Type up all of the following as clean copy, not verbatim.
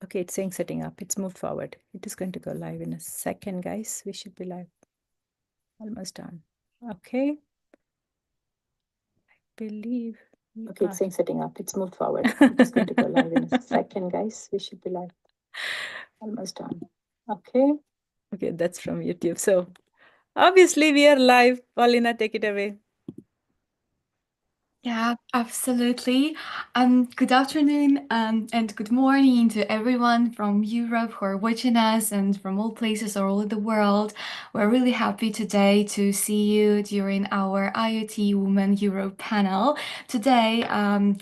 Okay, it's saying setting up. It's moved forward. It is going to go live in a second, guys. We should be live. Almost done. Okay. I believe. Okay, it's saying setting up. It's moved forward. It's going to go live in a second, guys. We should be live. Almost done. Okay. Okay, that's from YouTube. So obviously we are live. Paulina, take it away. Yeah, absolutely. Good afternoon and good morning to everyone from Europe who are watching us and from all places all over the world. We're really happy today to see you during our IoTWoman Europe panel. Today,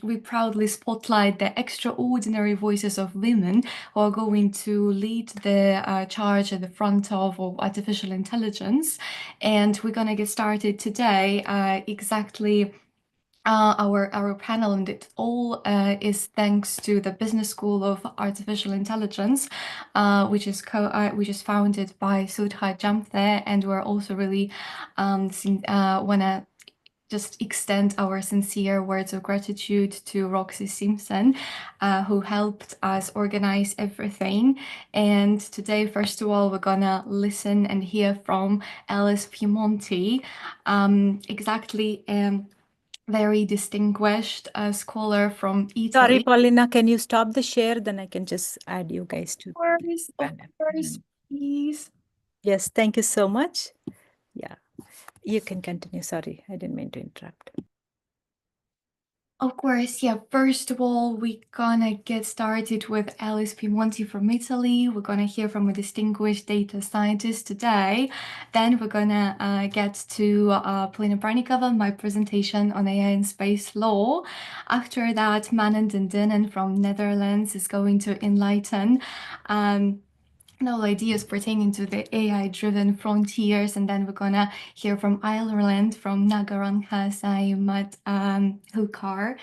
we proudly spotlight the extraordinary voices of women who are going to lead the charge at the front of artificial intelligence. And we're going to get started today exactly our panel, and it all is thanks to the Business School of Artificial Intelligence, which is founded by Sudha Jamthe, and we're also really wanna just extend our sincere words of gratitude to Roxy Simpson, who helped us organize everything. And today, first of all, we're gonna listen and hear from Alice Piemonti, exactly. Very distinguished scholar from Italy. Sorry, Paulina, can you stop the share? Then I can just add you guys to the panel. Of course, please. Yes, thank you so much. Yeah, you can continue. Sorry, I didn't mean to interrupt. Of course, yeah. First of all, we're gonna get started with Alice Piemonti from Italy. We're gonna hear from a distinguished data scientist today. Then we're gonna get to Polina Barnikova, my presentation on AI and space law. After that, Manon Dindinen from Netherlands is going to enlighten novel ideas pertaining to the AI-driven frontiers, and then we're gonna hear from Ireland, from Nagaranka Saimat Hukar.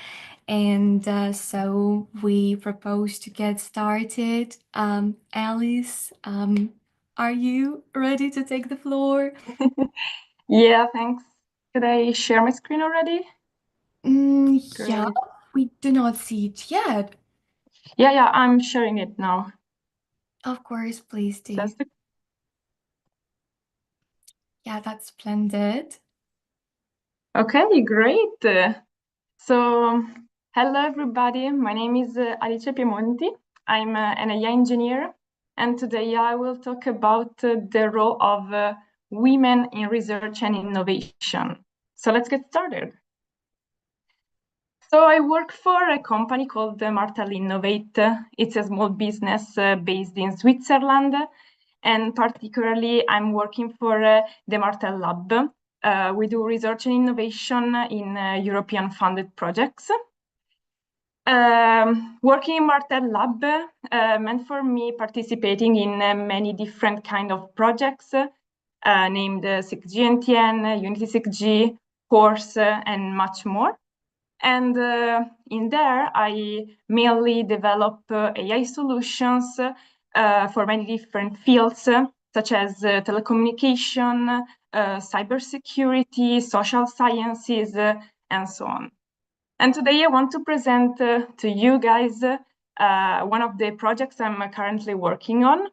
And so we propose to get started. Alice, are you ready to take the floor? Yeah, thanks. Could I share my screen already? Yeah, we do not see it yet. Yeah, I'm sharing it now. Of course, please do. Yeah, that's splendid. Okay, great. So, hello everybody. My name is Alice Piemonti. I'm an AI engineer, and today I will talk about the role of women in research and innovation. So let's get started. So I work for a company called Martel Innovate. It's a small business based in Switzerland, and particularly I'm working for the Martel Lab. We do research and innovation in European funded projects. Working in Martel Lab meant for me participating in many different kind of projects named 6G NTN, Unity 6G, Course, and much more. And in there, I mainly develop AI solutions for many different fields, such as telecommunication, cybersecurity, social sciences, and so on. And today I want to present to you guys one of the projects I'm currently working on.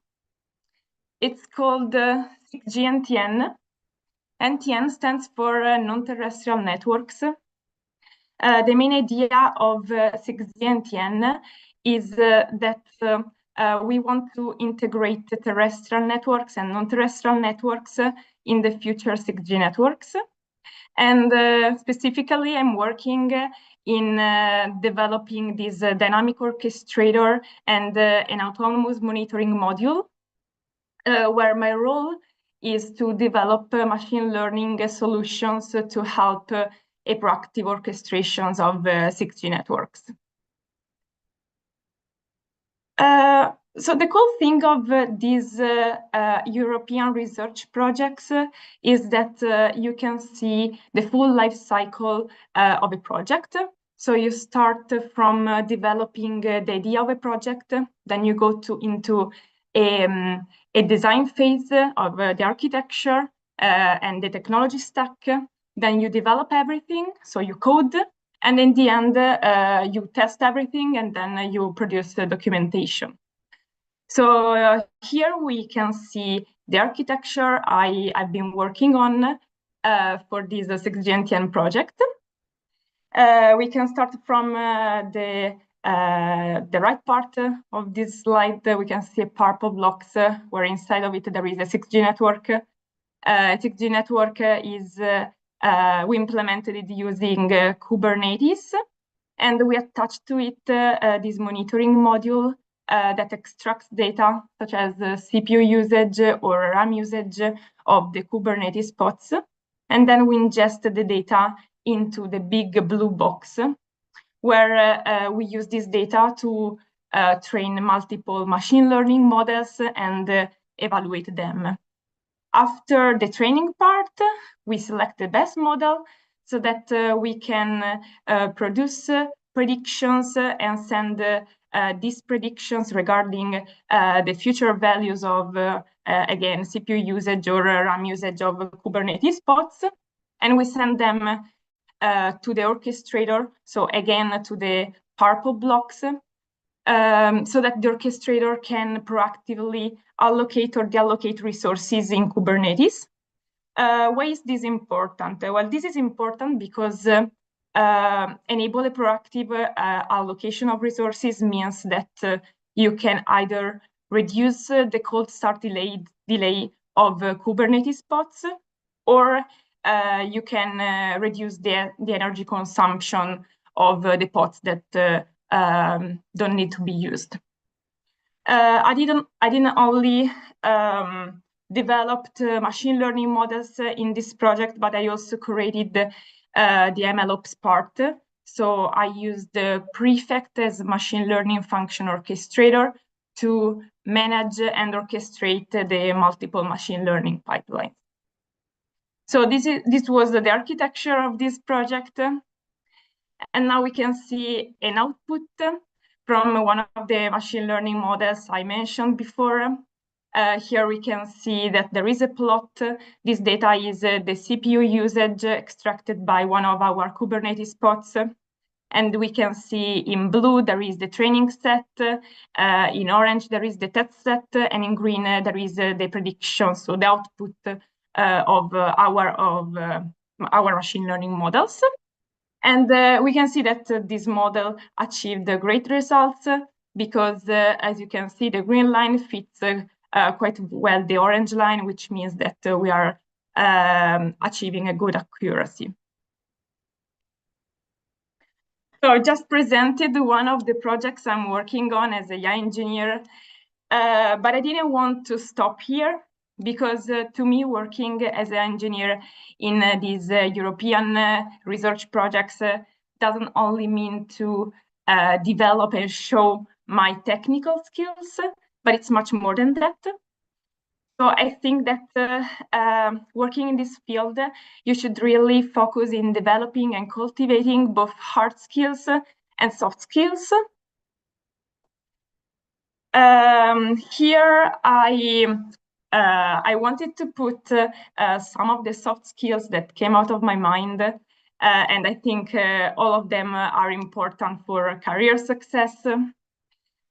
It's called 6G NTN. NTN stands for non-terrestrial networks. The main idea of 6G NTN is that we want to integrate the terrestrial networks and non-terrestrial networks in the future 6G networks. And specifically, I'm working in developing this dynamic orchestrator and an autonomous monitoring module, where my role is to develop machine learning solutions to help a proactive orchestrations of 6G networks. So the cool thing of these European research projects is that you can see the full life cycle of a project. So you start from developing the idea of a project, then you go into a design phase of the architecture and the technology stack. Then you develop everything, so you code, and in the end, you test everything, and then you produce the documentation. So here we can see the architecture I've been working on for this 6GNTN project. We can start from the right part of this slide. We can see a purple blocks where inside of it there is a 6G network. 6G network is we implemented it using Kubernetes, and we attached to it this monitoring module that extracts data such as CPU usage or RAM usage of the Kubernetes pods. And then we ingest the data into the big blue box, where we use this data to train multiple machine learning models and evaluate them. After the training part, we select the best model so that we can produce predictions and send these predictions regarding the future values of, again, CPU usage or RAM usage of Kubernetes pods. And we send them to the orchestrator, so again, to the purple blocks, so that the orchestrator can proactively allocate or deallocate resources in Kubernetes. Why is this important? Well, this is important because enable a proactive allocation of resources means that you can either reduce the cold start delay of Kubernetes pods, or you can reduce the energy consumption of the pods that don't need to be used. I didn't only developed machine learning models in this project, but I also created the MLOps part. So I used the Prefect as machine learning function orchestrator to manage and orchestrate the multiple machine learning pipelines. So this was the architecture of this project. And now we can see an output from one of the machine learning models I mentioned before. Here we can see that there is a plot. This data is the CPU usage extracted by one of our Kubernetes pods. And we can see in blue, there is the training set. In orange, there is the test set. And in green, there is the prediction, so the output of our machine learning models. And we can see that this model achieved great results because, as you can see, the green line fits quite well the orange line, which means that we are achieving a good accuracy. So I just presented one of the projects I'm working on as a AI engineer, but I didn't want to stop here because to me, working as an engineer in these European research projects doesn't only mean to develop and show my technical skills, but it's much more than that. So I think that working in this field, you should really focus in developing and cultivating both hard skills and soft skills. Here I wanted to put some of the soft skills that came out of my mind, and I think all of them are important for career success.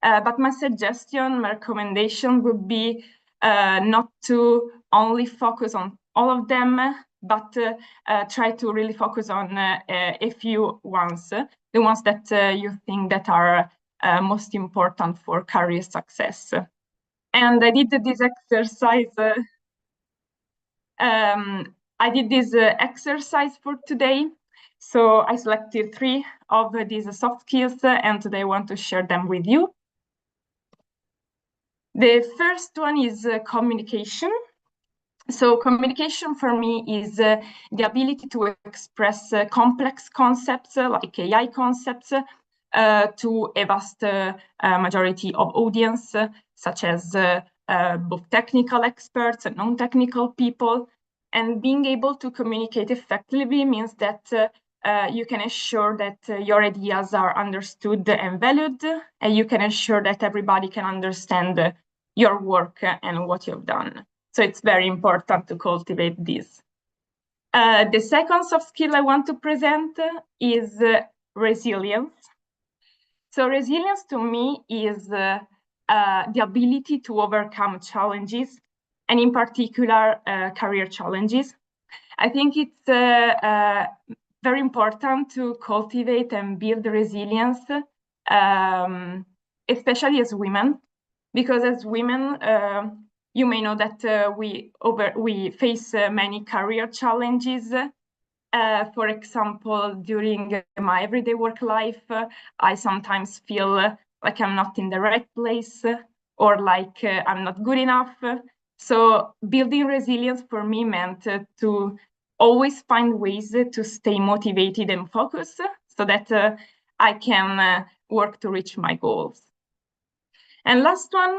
But my suggestion, my recommendation would be not to only focus on all of them, but try to really focus on a few ones, the ones that you think that are most important for career success. And I did this exercise. I did this exercise for today. So I selected 3 of these soft skills, and today I want to share them with you. The first one is communication. So communication for me is the ability to express complex concepts like AI concepts to a vast majority of audience, such as both technical experts and non-technical people. And being able to communicate effectively means that you can ensure that your ideas are understood and valued, and you can ensure that everybody can understand your work and what you've done. So it's very important to cultivate this. The second soft skill I want to present is resilience. So resilience to me is the ability to overcome challenges, and in particular, career challenges. I think it's very important to cultivate and build resilience, especially as women, because as women, you may know that we face many career challenges. For example, during my everyday work life, I sometimes feel like I'm not in the right place or like I'm not good enough. So building resilience for me meant to always find ways to stay motivated and focused so that I can work to reach my goals. And last one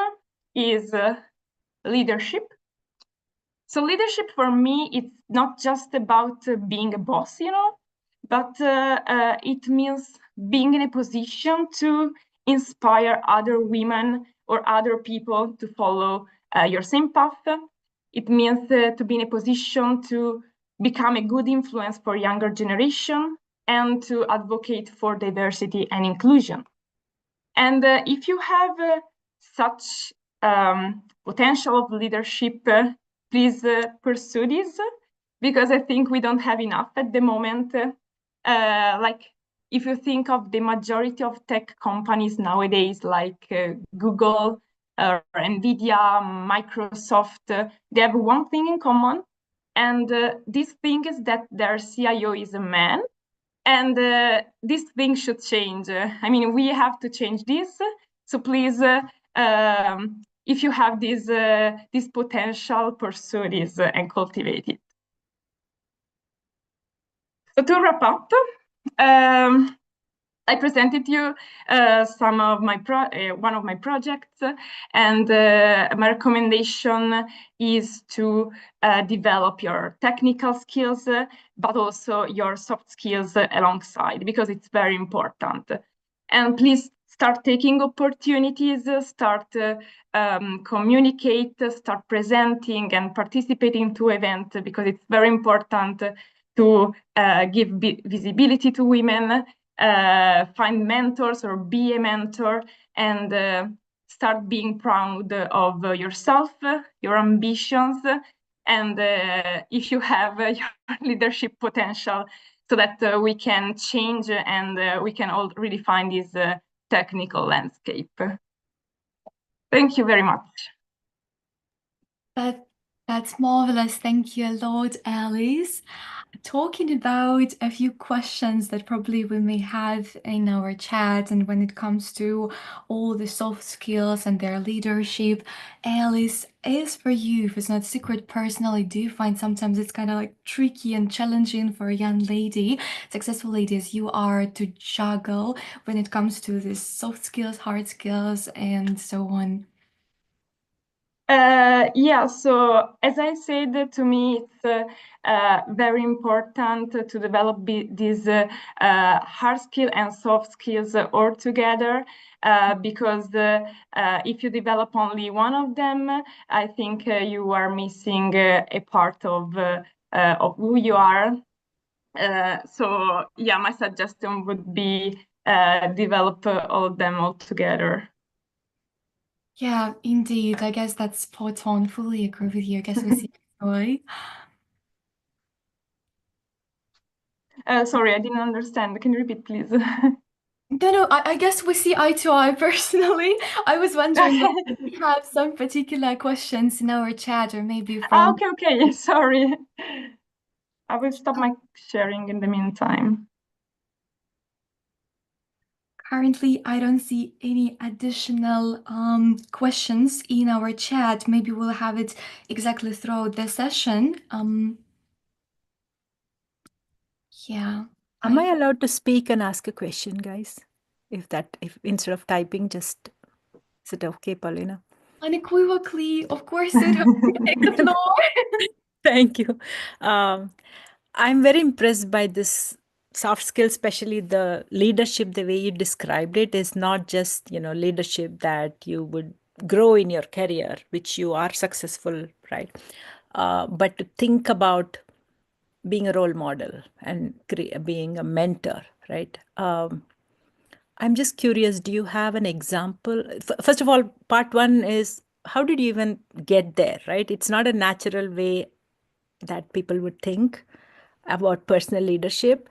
is leadership. So leadership for me, it's not just about being a boss, but it means being in a position to inspire other women or other people to follow your same path. It means to be in a position to become a good influence for younger generation and to advocate for diversity and inclusion. And if you have such potential of leadership, please pursue this, because I think we don't have enough at the moment. Like if you think of the majority of tech companies nowadays, like Google, Nvidia, Microsoft, they have one thing in common. And this thing is that their CIO is a man. And this thing should change. I mean, we have to change this. So please, if you have this potential, pursue this and cultivate it. So to wrap up, I presented you some of my one of my projects, and my recommendation is to develop your technical skills, but also your soft skills alongside, because it's very important. And please start taking opportunities, start communicate, start presenting and participating to events, because it's very important to give visibility to women, find mentors or be a mentor, and start being proud of yourself, your ambitions, and if you have your leadership potential, so that we can change and we can all redefine this technical landscape. Thank you very much. That's marvelous. Thank you a lot, Alice. Talking about a few questions that probably we may have in our chat, and when it comes to all the soft skills and their leadership, Alice, is for you, if it's not secret, personally, do you find sometimes it's kind of like tricky and challenging for a young lady, successful lady as you are, to juggle when it comes to these soft skills, hard skills, and so on? Yeah, so as I said, to me, it's very important to develop these hard skill and soft skills all together, because if you develop only one of them, I think you are missing a part of who you are. So yeah, my suggestion would be develop all of them all together. Yeah, indeed. I guess that's spot on. Fully agree with you. I guess we see joy. Sorry, I didn't understand. Can you repeat, please? No, I guess we see eye to eye personally. I was wondering if we have some particular questions in our chat, or maybe from Okay. Sorry. I will stop my sharing in the meantime. currently, I don't see any additional questions in our chat. Maybe we'll have it exactly throughout the session. Yeah. Am I allowed to speak and ask a question, guys? If instead of typing, just is it okay, Paulina? Unequivocally, of course, it take the floor. Thank you. I'm very impressed by this soft skill, especially the leadership. The way you described it is not just leadership that you would grow in your career, which you are successful, right? But to think about being a role model and being a mentor, right? I'm just curious, do you have an example? First of all, part one is how did you even get there, right? It's not a natural way that people would think about personal leadership.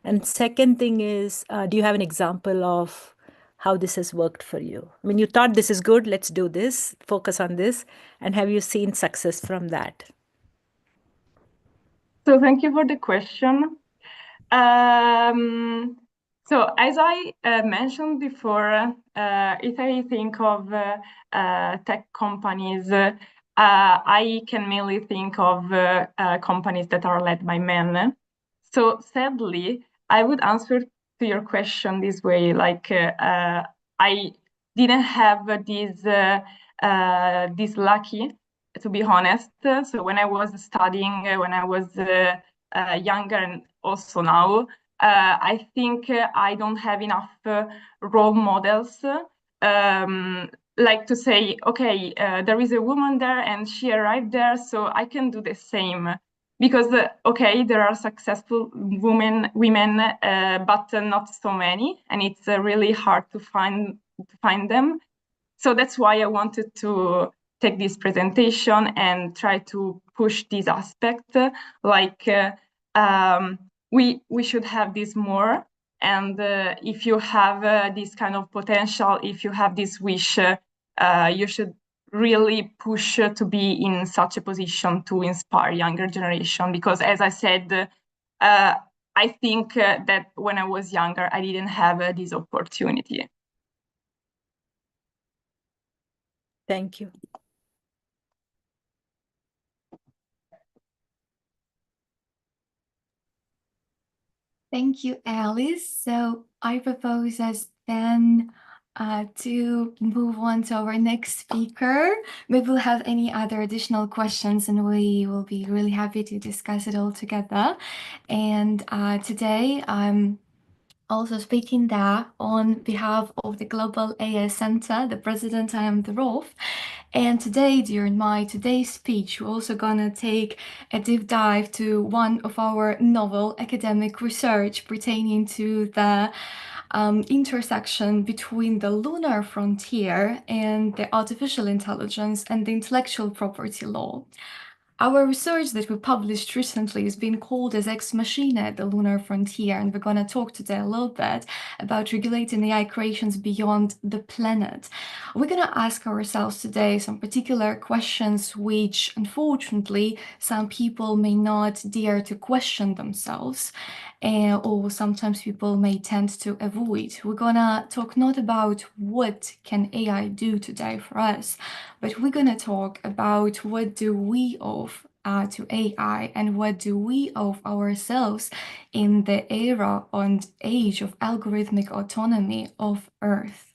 And second thing is, do you have an example of how this has worked for you? I mean, you thought this is good, let's do this, focus on this. And have you seen success from that? So thank you for the question. So as I mentioned before, if I think of tech companies, I can mainly think of companies that are led by men. So sadly, I would answer to your question this way, like I didn't have this lucky, to be honest. So when I was studying, when I was younger and also now, I think I don't have enough role models. Like to say, okay, there is a woman there and she arrived there, so I can do the same. Because okay, there are successful women, but not so many, and it's really hard to find them. So that's why I wanted to take this presentation and try to push this aspect, like we should have this more. And if you have this kind of potential, if you have this wish, you should really push to be in such a position to inspire younger generation. Because as I said, I think that when I was younger, I didn't have this opportunity. Thank you. Thank you, Alice. So I propose us then to move on to our next speaker. Maybe we'll have any other additional questions and we will be really happy to discuss it all together. And today I'm also speaking there on behalf of the Global AI Center, the president I am thereof. And today, during my today's speech, we're also gonna take a deep dive to one of our novel academic research pertaining to the intersection between the lunar frontier and the artificial intelligence and the intellectual property law. Our research that we published recently has been called as Ex Machina, the lunar frontier, and we're going to talk today a little bit about regulating AI creations beyond the planet. We're going to ask ourselves today some particular questions which, unfortunately, some people may not dare to question themselves, or sometimes people may tend to avoid. We're going to talk not about what can AI do today for us, but we're going to talk about what do we owe to AI and what do we owe ourselves in the era and age of algorithmic autonomy of Earth.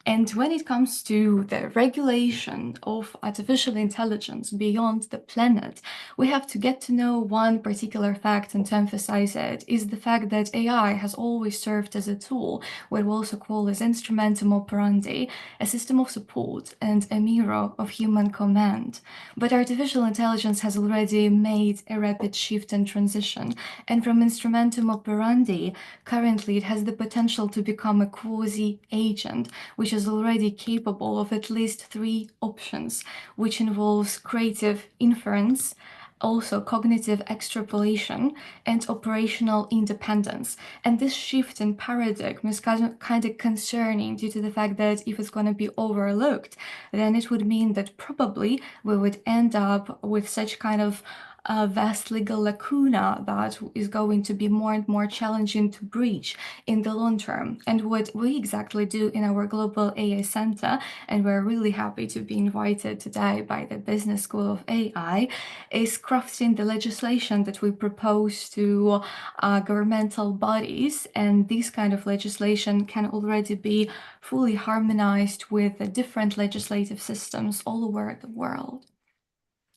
And when it comes to the regulation of artificial intelligence beyond the planet, we have to get to know one particular fact, and to emphasize it is the fact that AI has always served as a tool, what we also call as instrumentum operandi, a system of support and a mirror of human command. But artificial intelligence has already made a rapid shift and transition, and from instrumentum operandi, currently it has the potential to become a quasi-agent, which is already capable of at least 3 options, which involves creative inference, also cognitive extrapolation, and operational independence. And this shift in paradigm is kind of concerning due to the fact that if it's going to be overlooked, then it would mean that probably we would end up with such kind of a vast legal lacuna that is going to be more and more challenging to breach in the long term. And what we exactly do in our Global AI Center, and we're really happy to be invited today by the Business School of AI, is crafting the legislation that we propose to governmental bodies. And this kind of legislation can already be fully harmonized with the different legislative systems all over the world.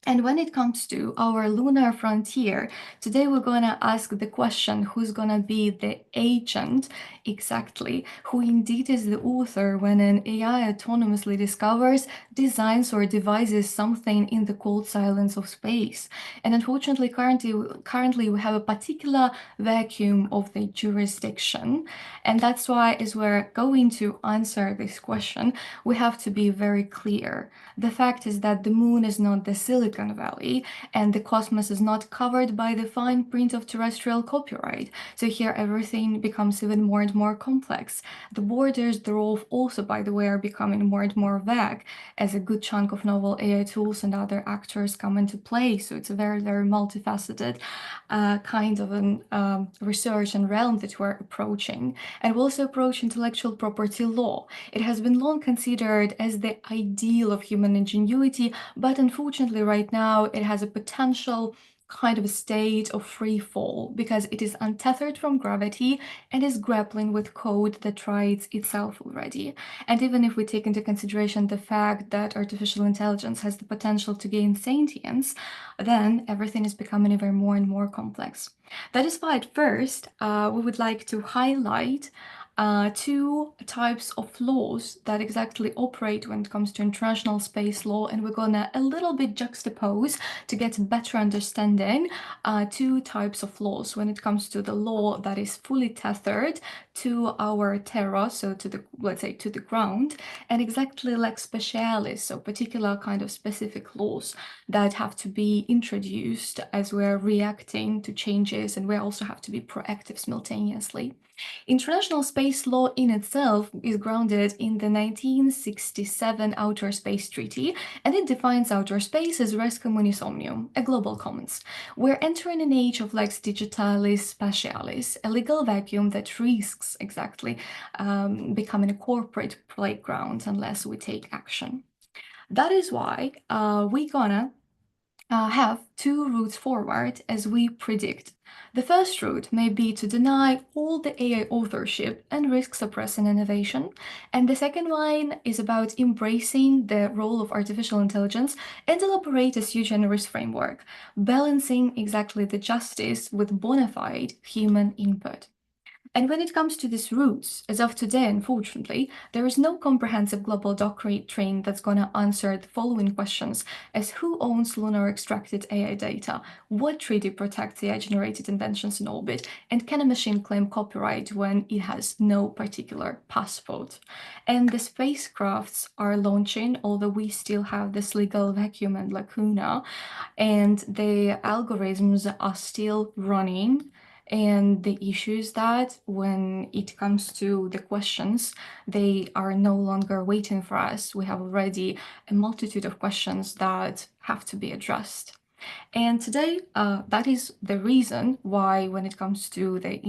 And when it comes to our lunar frontier, today we're going to ask the question, who's going to be the agent exactly, who indeed is the author when an AI autonomously discovers, designs, or devises something in the cold silence of space. And unfortunately, currently we have a particular vacuum of the jurisdiction. And that's why, as we're going to answer this question, we have to be very clear. The fact is that the moon is not the Silicon Valley, and the cosmos is not covered by the fine print of terrestrial copyright. So here everything becomes even more and more complex. The borders thereof also, by the way, are becoming more and more vague as a good chunk of novel AI tools and other actors come into play. So it's a very, very multifaceted kind of an research and realm that we're approaching. And we also approach intellectual property law. It has been long considered as the ideal of human ingenuity, but unfortunately right now it has a potential kind of a state of free fall because it is untethered from gravity and is grappling with code that writes itself already. And even if we take into consideration the fact that artificial intelligence has the potential to gain sentience, then everything is becoming even more and more complex. That is why at first we would like to highlight two types of laws that exactly operate when it comes to international space law, and we're gonna a little bit juxtapose to get a better understanding two types of laws when it comes to the law that is fully tethered to our terra, so to the, let's say, to the ground, and exactly lex specialis, so particular kind of specific laws that have to be introduced as we're reacting to changes, and we also have to be proactive simultaneously. International space law in itself is grounded in the 1967 Outer Space Treaty, and it defines outer space as res communis omnium, a global commons. We're entering an age of lex digitalis spatialis, a legal vacuum that risks exactly becoming a corporate playground unless we take action. That is why we're gonna have two routes forward as we predict. The first route may be to deny all the AI authorship and risk suppressing innovation, and the second one is about embracing the role of artificial intelligence and elaborate a sui generis framework, balancing exactly the justice with bona fide human input. And when it comes to these routes, as of today, unfortunately, there is no comprehensive global doctrine that's going to answer the following questions as who owns lunar extracted AI data, what treaty protects AI-generated inventions in orbit, and can a machine claim copyright when it has no particular passport? And the spacecrafts are launching, although we still have this legal vacuum and lacuna, and the algorithms are still running. And the issue is that when it comes to the questions, they are no longer waiting for us. We have already a multitude of questions that have to be addressed. And today, that is the reason why, when it comes to the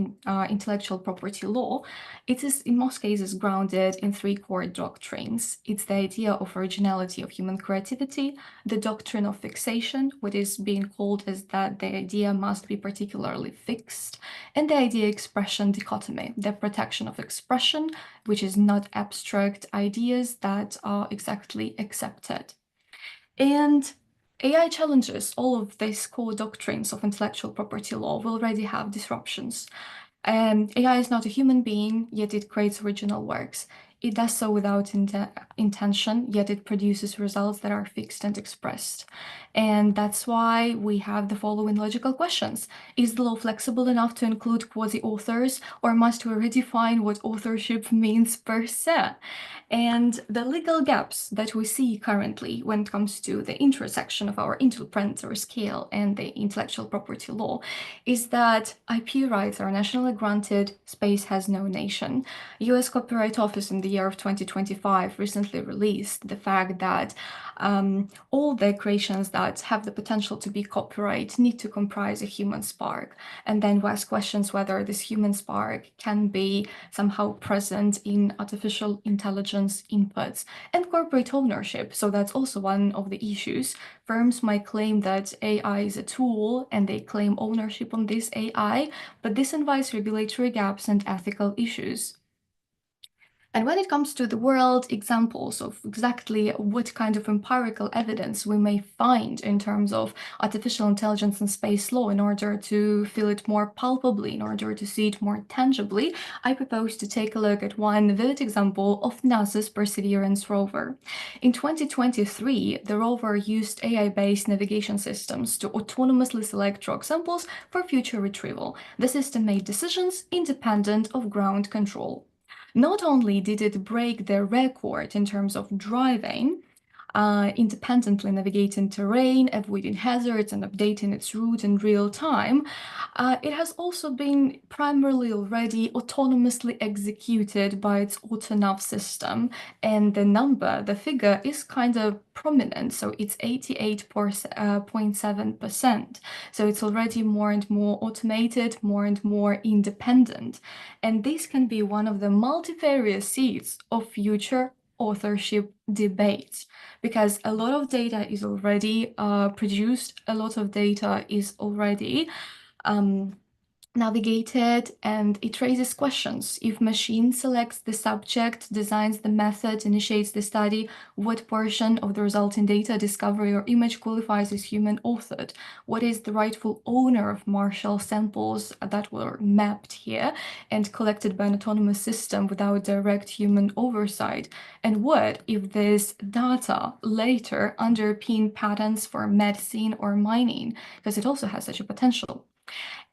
intellectual property law, it is in most cases grounded in three core doctrines. It's the idea of originality of human creativity, the doctrine of fixation, what is being called as that the idea must be particularly fixed, and the idea expression dichotomy, the protection of expression, which is not abstract ideas that are exactly accepted. And AI challenges all of these core doctrines of intellectual property law. We already have disruptions. AI is not a human being, yet it creates original works. It does so without intention, yet it produces results that are fixed and expressed. And that's why we have the following logical questions. Is the law flexible enough to include quasi-authors, or must we redefine what authorship means per se? And the legal gaps that we see currently when it comes to the intersection of our interplanetary scale and the intellectual property law is that IP rights are nationally granted, space has no nation. US Copyright Office in the year of 2025 recently released the fact that all the creations that have the potential to be copyright need to comprise a human spark. And then we ask questions whether this human spark can be somehow present in artificial intelligence inputs and corporate ownership. So that's also one of the issues. Firms might claim that AI is a tool and they claim ownership on this AI, but this invites regulatory gaps and ethical issues. And when it comes to the world, examples of exactly what kind of empirical evidence we may find in terms of artificial intelligence and space law in order to feel it more palpably, in order to see it more tangibly, I propose to take a look at one vivid example of NASA's Perseverance rover. In 2023, the rover used AI-based navigation systems to autonomously select rock samples for future retrieval. The system made decisions independent of ground control. Not only did it break the record in terms of driving, independently navigating terrain, avoiding hazards, and updating its route in real time, it has also been primarily already autonomously executed by its AutoNav system. And the figure is kind of prominent, so it's 88.7%. So it's already more and more automated, more and more independent. And this can be one of the multifarious seeds of future authorship debates, because a lot of data is already produced, a lot of data is already navigated, and it raises questions. If machine selects the subject, designs the method, initiates the study, what portion of the resulting data, discovery, or image qualifies as human authored? What is the rightful owner of Marshall samples that were mapped here and collected by an autonomous system without direct human oversight? And what if this data later underpin patents for medicine or mining? Because it also has such a potential.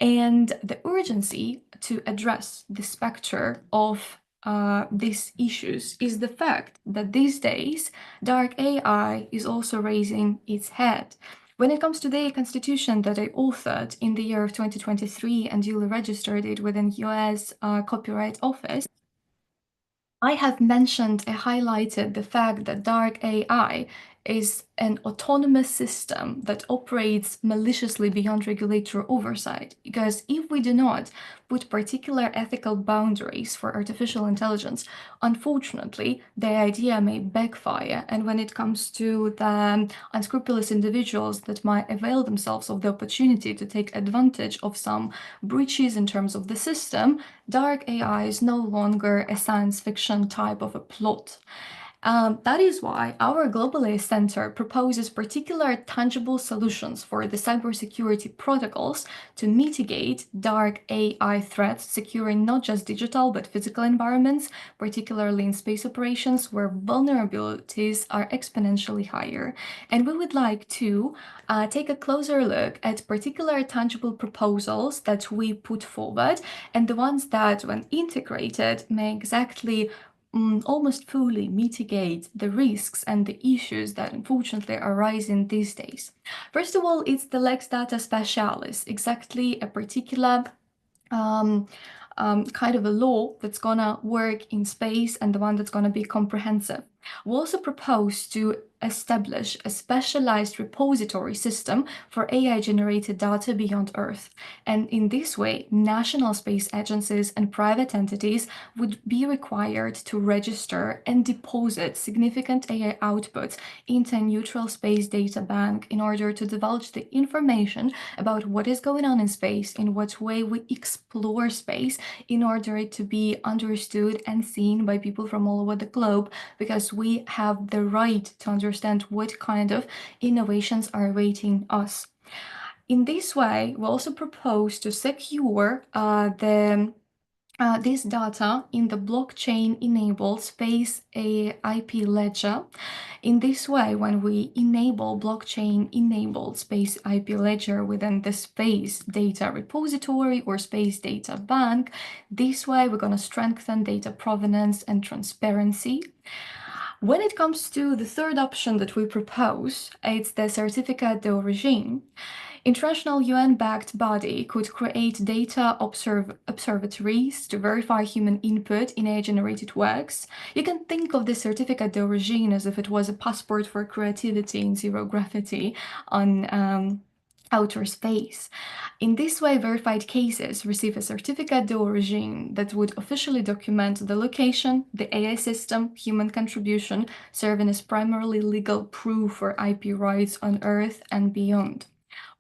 And the urgency to address the specter of these issues is the fact that these days, dark AI is also raising its head. When it comes to the constitution that I authored in the year of 2023 and duly registered it within US Copyright Office, I have mentioned and highlighted the fact that dark AI is an autonomous system that operates maliciously beyond regulatory oversight. Because if we do not put particular ethical boundaries for artificial intelligence, unfortunately, the idea may backfire. And when it comes to the unscrupulous individuals that might avail themselves of the opportunity to take advantage of some breaches in terms of the system, dark AI is no longer a science fiction type of a plot. That is why our Global AI Center proposes particular tangible solutions for the cybersecurity protocols to mitigate dark AI threats, securing not just digital but physical environments, particularly in space operations where vulnerabilities are exponentially higher. And we would like to take a closer look at particular tangible proposals that we put forward, and the ones that, when integrated, may exactly almost fully mitigate the risks and the issues that unfortunately are rising these days. First of all, it's the Lex Data Specialis, exactly a particular kind of a law that's gonna work in space and the one that's gonna be comprehensive. We also propose to establish a specialized repository system for AI-generated data beyond Earth. And in this way, national space agencies and private entities would be required to register and deposit significant AI outputs into a neutral space data bank in order to divulge the information about what is going on in space, in what way we explore space, in order it to be understood and seen by people from all over the globe, because we have the right to understand what kind of innovations are awaiting us. In this way, we also propose to secure this data in the blockchain-enabled space IP ledger. In this way, when we enable blockchain-enabled space IP ledger within the space data repository or space data bank, this way we're going to strengthen data provenance and transparency. When it comes to the third option that we propose, it's the Certificate d'Origine. International UN-backed body could create data observatories to verify human input in AI-generated works. You can think of the Certificate d'Origine as if it was a passport for creativity in zero gravity on outer space. In this way, verified cases receive a certificate d'origine that would officially document the location, the AI system, human contribution, serving as primarily legal proof for IP rights on Earth and beyond.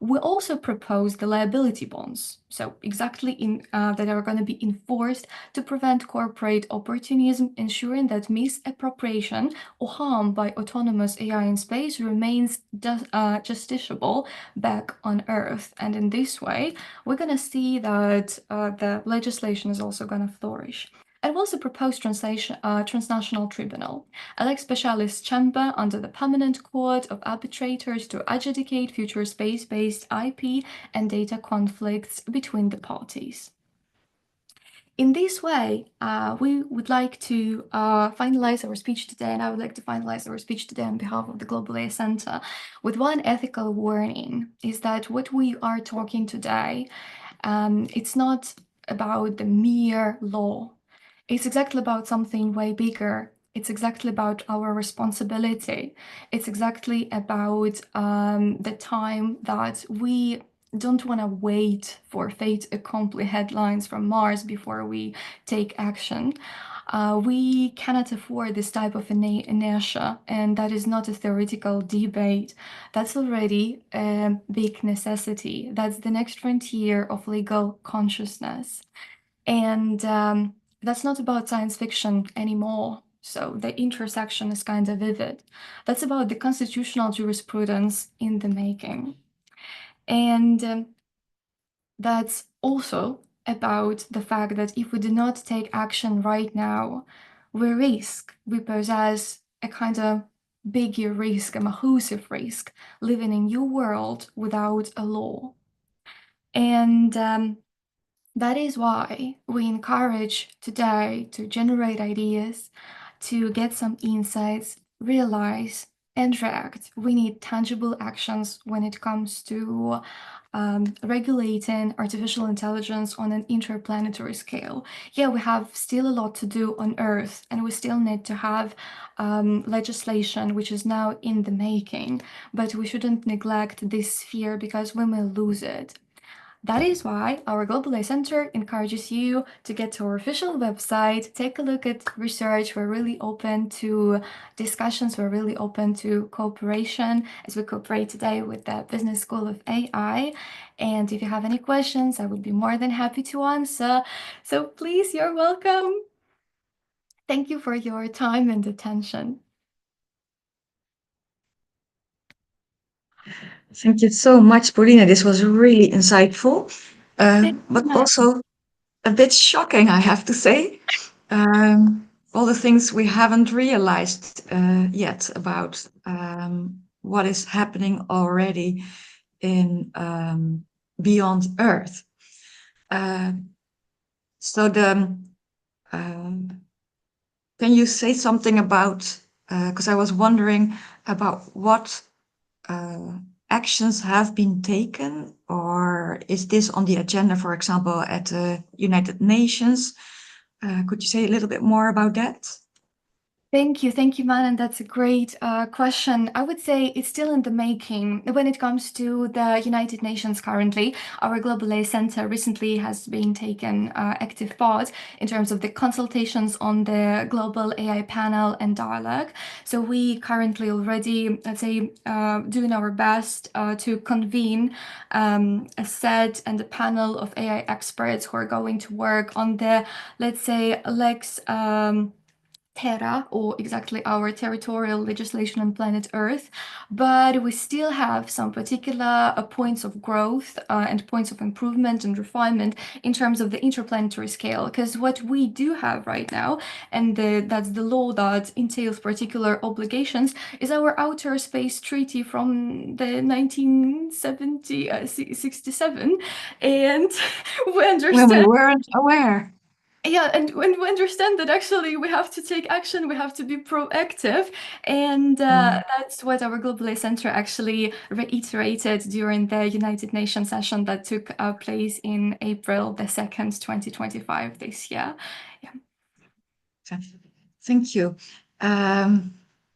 We also propose the liability bonds, so exactly that are going to be enforced to prevent corporate opportunism, ensuring that misappropriation or harm by autonomous AI in space remains justiciable back on Earth. And in this way, we're going to see that the legislation is also going to flourish. And we also propose transnational tribunal, a lex specialis chamber under the Permanent Court of Arbitrators to adjudicate future space-based IP and data conflicts between the parties. In this way, we would like to finalize our speech today, and I would like to finalize our speech today on behalf of the Global AI Center with one ethical warning, is that what we are talking today, it's not about the mere law. It's exactly about something way bigger. It's exactly about our responsibility. It's exactly about the time that we don't want to wait for fait accompli headlines from Mars before we take action. We cannot afford this type of inertia, and that is not a theoretical debate. That's already a big necessity. That's the next frontier of legal consciousness. And that's not about science fiction anymore. So the intersection is kind of vivid. That's about the constitutional jurisprudence in the making. And that's also about the fact that if we do not take action right now, we possess a kind of bigger risk, a massive risk, living in a new world without a law. And that is why we encourage today to generate ideas, to get some insights, realize, and react. We need tangible actions when it comes to regulating artificial intelligence on an interplanetary scale. Yeah, we have still a lot to do on Earth, and we still need to have legislation which is now in the making, but we shouldn't neglect this sphere because we may lose it. That is why our Global AI Center encourages you to get to our official website, take a look at research. We're really open to discussions. We're really open to cooperation as we cooperate today with the Business School of AI. And if you have any questions, I would be more than happy to answer. So please, you're welcome. Thank you for your time and attention. Thank you so much, Paulina. This was really insightful, but also a bit shocking, I have to say. All the things we haven't realized yet about what is happening already in beyond Earth. So can you say something about, because I was wondering about what actions have been taken, or is this on the agenda, for example, at the United Nations? Could you say a little bit more about that? Thank you, Manan. That's a great question. I would say it's still in the making. When it comes to the United Nations currently, our Global AI Center recently has been taken active part in terms of the consultations on the Global AI panel and dialogue. So we currently already, let's say, doing our best to convene a set and a panel of AI experts who are going to work on the, let's say, Lex Terra, or exactly our territorial legislation on planet Earth, but we still have some particular points of growth and points of improvement and refinement in terms of the interplanetary scale. Because what we do have right now, and that's the law that entails particular obligations, is our Outer Space Treaty from the 1967, and we understand. When we weren't aware. Yeah, and when we understand that actually we have to take action, we have to be proactive, and that's what our Global AI Center actually reiterated during the United Nations session that took place in April the 2nd, 2025 this year. Yeah. Thank you.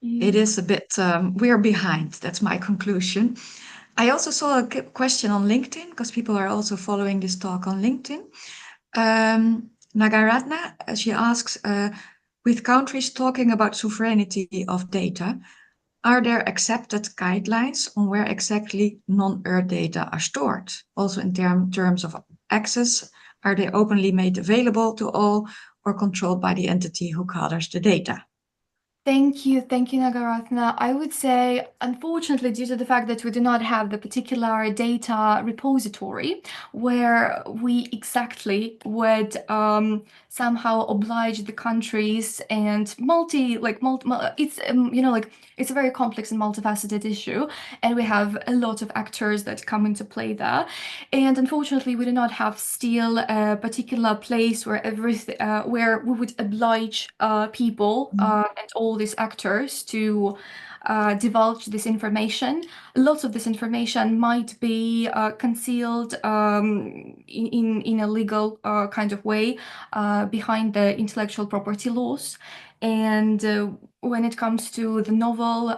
It is a bit, we're behind. That's my conclusion. I also saw a question on LinkedIn, because people are also following this talk on LinkedIn. Nagaratna, she asks, with countries talking about sovereignty of data, Are there accepted guidelines on where exactly non-Earth data are stored? Also in terms of access, are they openly made available to all or controlled by the entity who gathers the data? Thank you, Nagaratna. I would say, unfortunately, due to the fact that we do not have the particular data repository where we exactly would somehow oblige the countries and it's it's a very complex and multifaceted issue, and we have a lot of actors that come into play there. And unfortunately, we do not have still a particular place where where we would oblige people and all these actors to divulge this information. Lots of this information might be concealed in a legal kind of way behind the intellectual property laws. And when it comes to the novel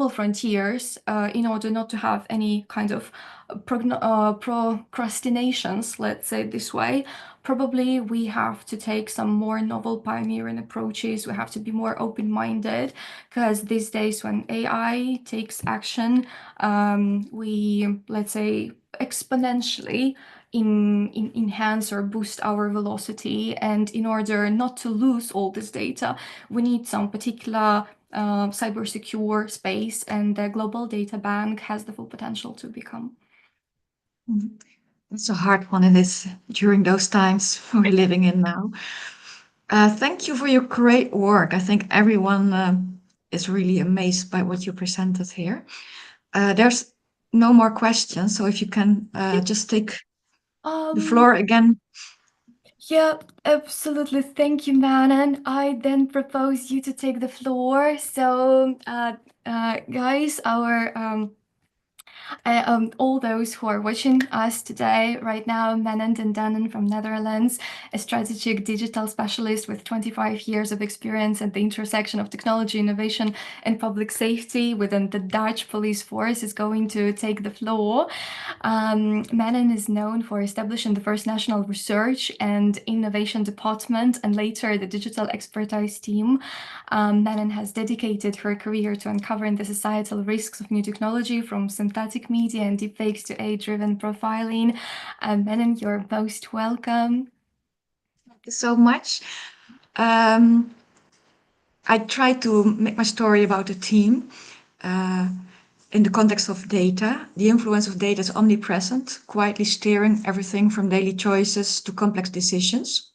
frontiers, in order not to have any kind of procrastinations, let's say it this way, probably we have to take some more novel pioneering approaches. We have to be more open-minded, because these days when AI takes action, we, let's say, exponentially enhance or boost our velocity. And in order not to lose all this data, we need some particular cyber secure space, and the Global Data Bank has the full potential to become. It's a hard one during those times we're living in now. Thank you for your great work. I think everyone is really amazed by what you presented here. There's no more questions, so if you can just take the floor again. Yeah, absolutely. Thank you, Manan. I then propose you to take the floor. So, guys, all those who are watching us today, right now, Manan and Dannen from Netherlands, a strategic digital specialist with 25 years of experience at the intersection of technology, innovation, and public safety within the Dutch police force, is going to take the floor. Manan is known for establishing the first national research and innovation department, and later the digital expertise team. Manan has dedicated her career to uncovering the societal risks of new technology, from synthetic media and deepfakes to AI-driven profiling. Manan, you're most welcome. Thank you so much. I try to make my story about a team. In the context of data, the influence of data is omnipresent, quietly steering everything from daily choices to complex decisions.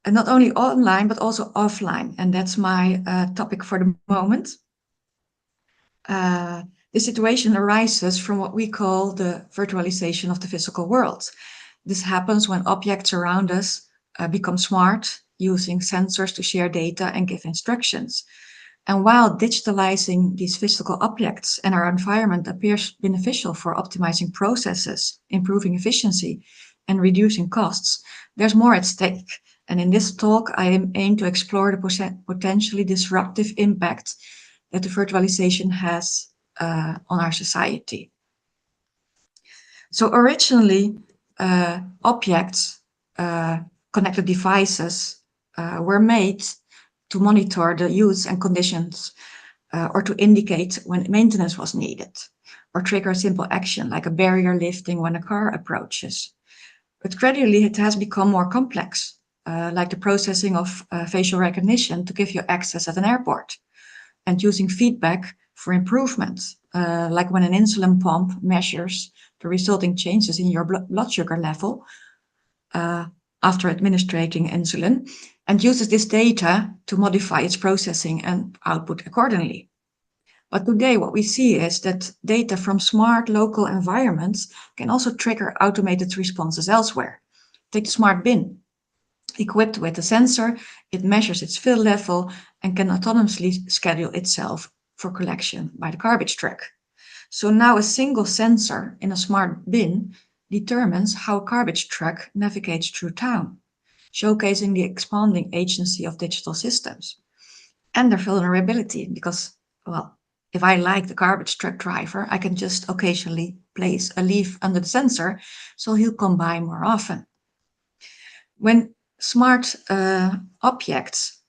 And not only online, but also offline. And that's my topic for the moment. This situation arises from what we call the virtualization of the physical world. This happens when objects around us become smart, using sensors to share data and give instructions. And while digitalizing these physical objects and our environment appears beneficial for optimizing processes, improving efficiency, and reducing costs, there's more at stake. And in this talk, I aim to explore the potentially disruptive impact that the virtualization has on our society. So originally, objects, connected devices, were made to monitor the use and conditions, or to indicate when maintenance was needed, or trigger a simple action like a barrier lifting when a car approaches. But gradually it has become more complex, like the processing of facial recognition to give you access at an airport, and using feedback for improvement, like when an insulin pump measures the resulting changes in your blood sugar level after administering insulin, and uses this data to modify its processing and output accordingly. But today what we see is that data from smart local environments can also trigger automated responses elsewhere. Take the smart bin. Equipped with a sensor, it measures its fill level and can autonomously schedule itself for collection by the garbage truck. So now a single sensor in a smart bin determines how a garbage truck navigates through town, showcasing the expanding agency of digital systems and their vulnerability, because, well, if I like the garbage truck driver, I can just occasionally place a leaf under the sensor, so he'll come by more often. When smart objects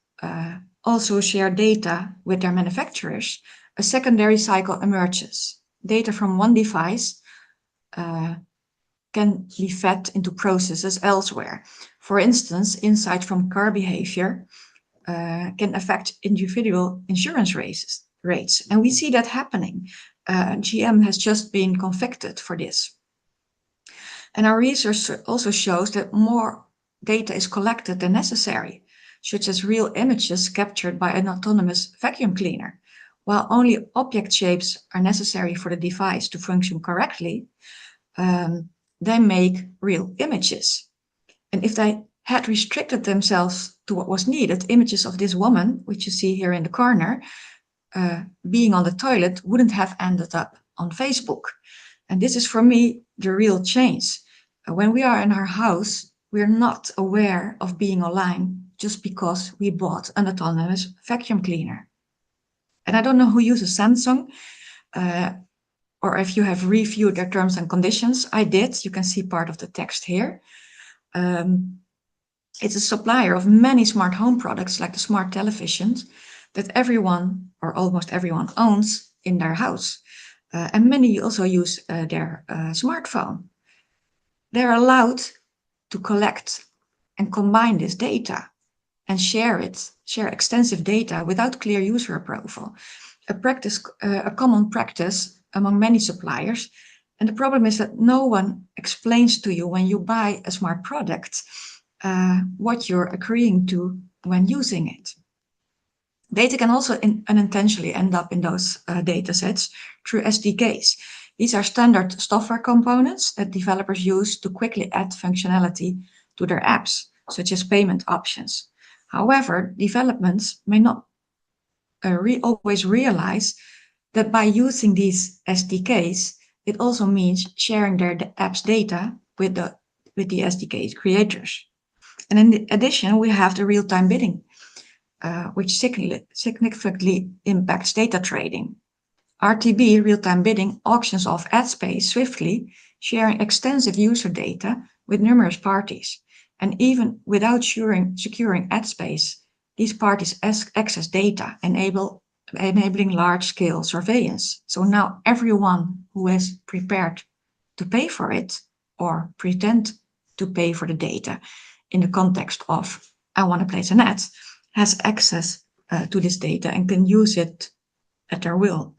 also share data with their manufacturers, a secondary cycle emerges. Data from one device can be fed into processes elsewhere. For instance, insight from car behavior can affect individual insurance rates. And we see that happening. GM has just been convicted for this. And our research also shows that more data is collected than necessary, such as real images captured by an autonomous vacuum cleaner. While only object shapes are necessary for the device to function correctly, they make real images. And if they had restricted themselves to what was needed, images of this woman, which you see here in the corner, being on the toilet, wouldn't have ended up on Facebook. And this is, for me, the real change. When we are in our house, we're not aware of being online just because we bought an autonomous vacuum cleaner. And I don't know who uses Samsung, or if you have reviewed their terms and conditions. I did. You can see part of the text here. It's a supplier of many smart home products like the smart televisions that everyone or almost everyone owns in their house. And many also use their smartphone. They're allowed to collect and combine this data and share extensive data without clear user approval. A common practice among many suppliers. And the problem is that no one explains to you when you buy a smart product what you're agreeing to when using it. Data can also unintentionally end up in those data sets through SDKs. These are standard software components that developers use to quickly add functionality to their apps, such as payment options. However, developments may not always realize that by using these SDKs, it also means sharing their app's data with the SDK creators. And in addition, we have the real-time bidding, which significantly impacts data trading. RTB, real-time bidding, auctions off ad space swiftly, sharing extensive user data with numerous parties. And even without securing ad space, these parties access data, enabling large-scale surveillance. So now everyone who is prepared to pay for it or pretend to pay for the data in the context of I want to place an ad has access to this data and can use it at their will.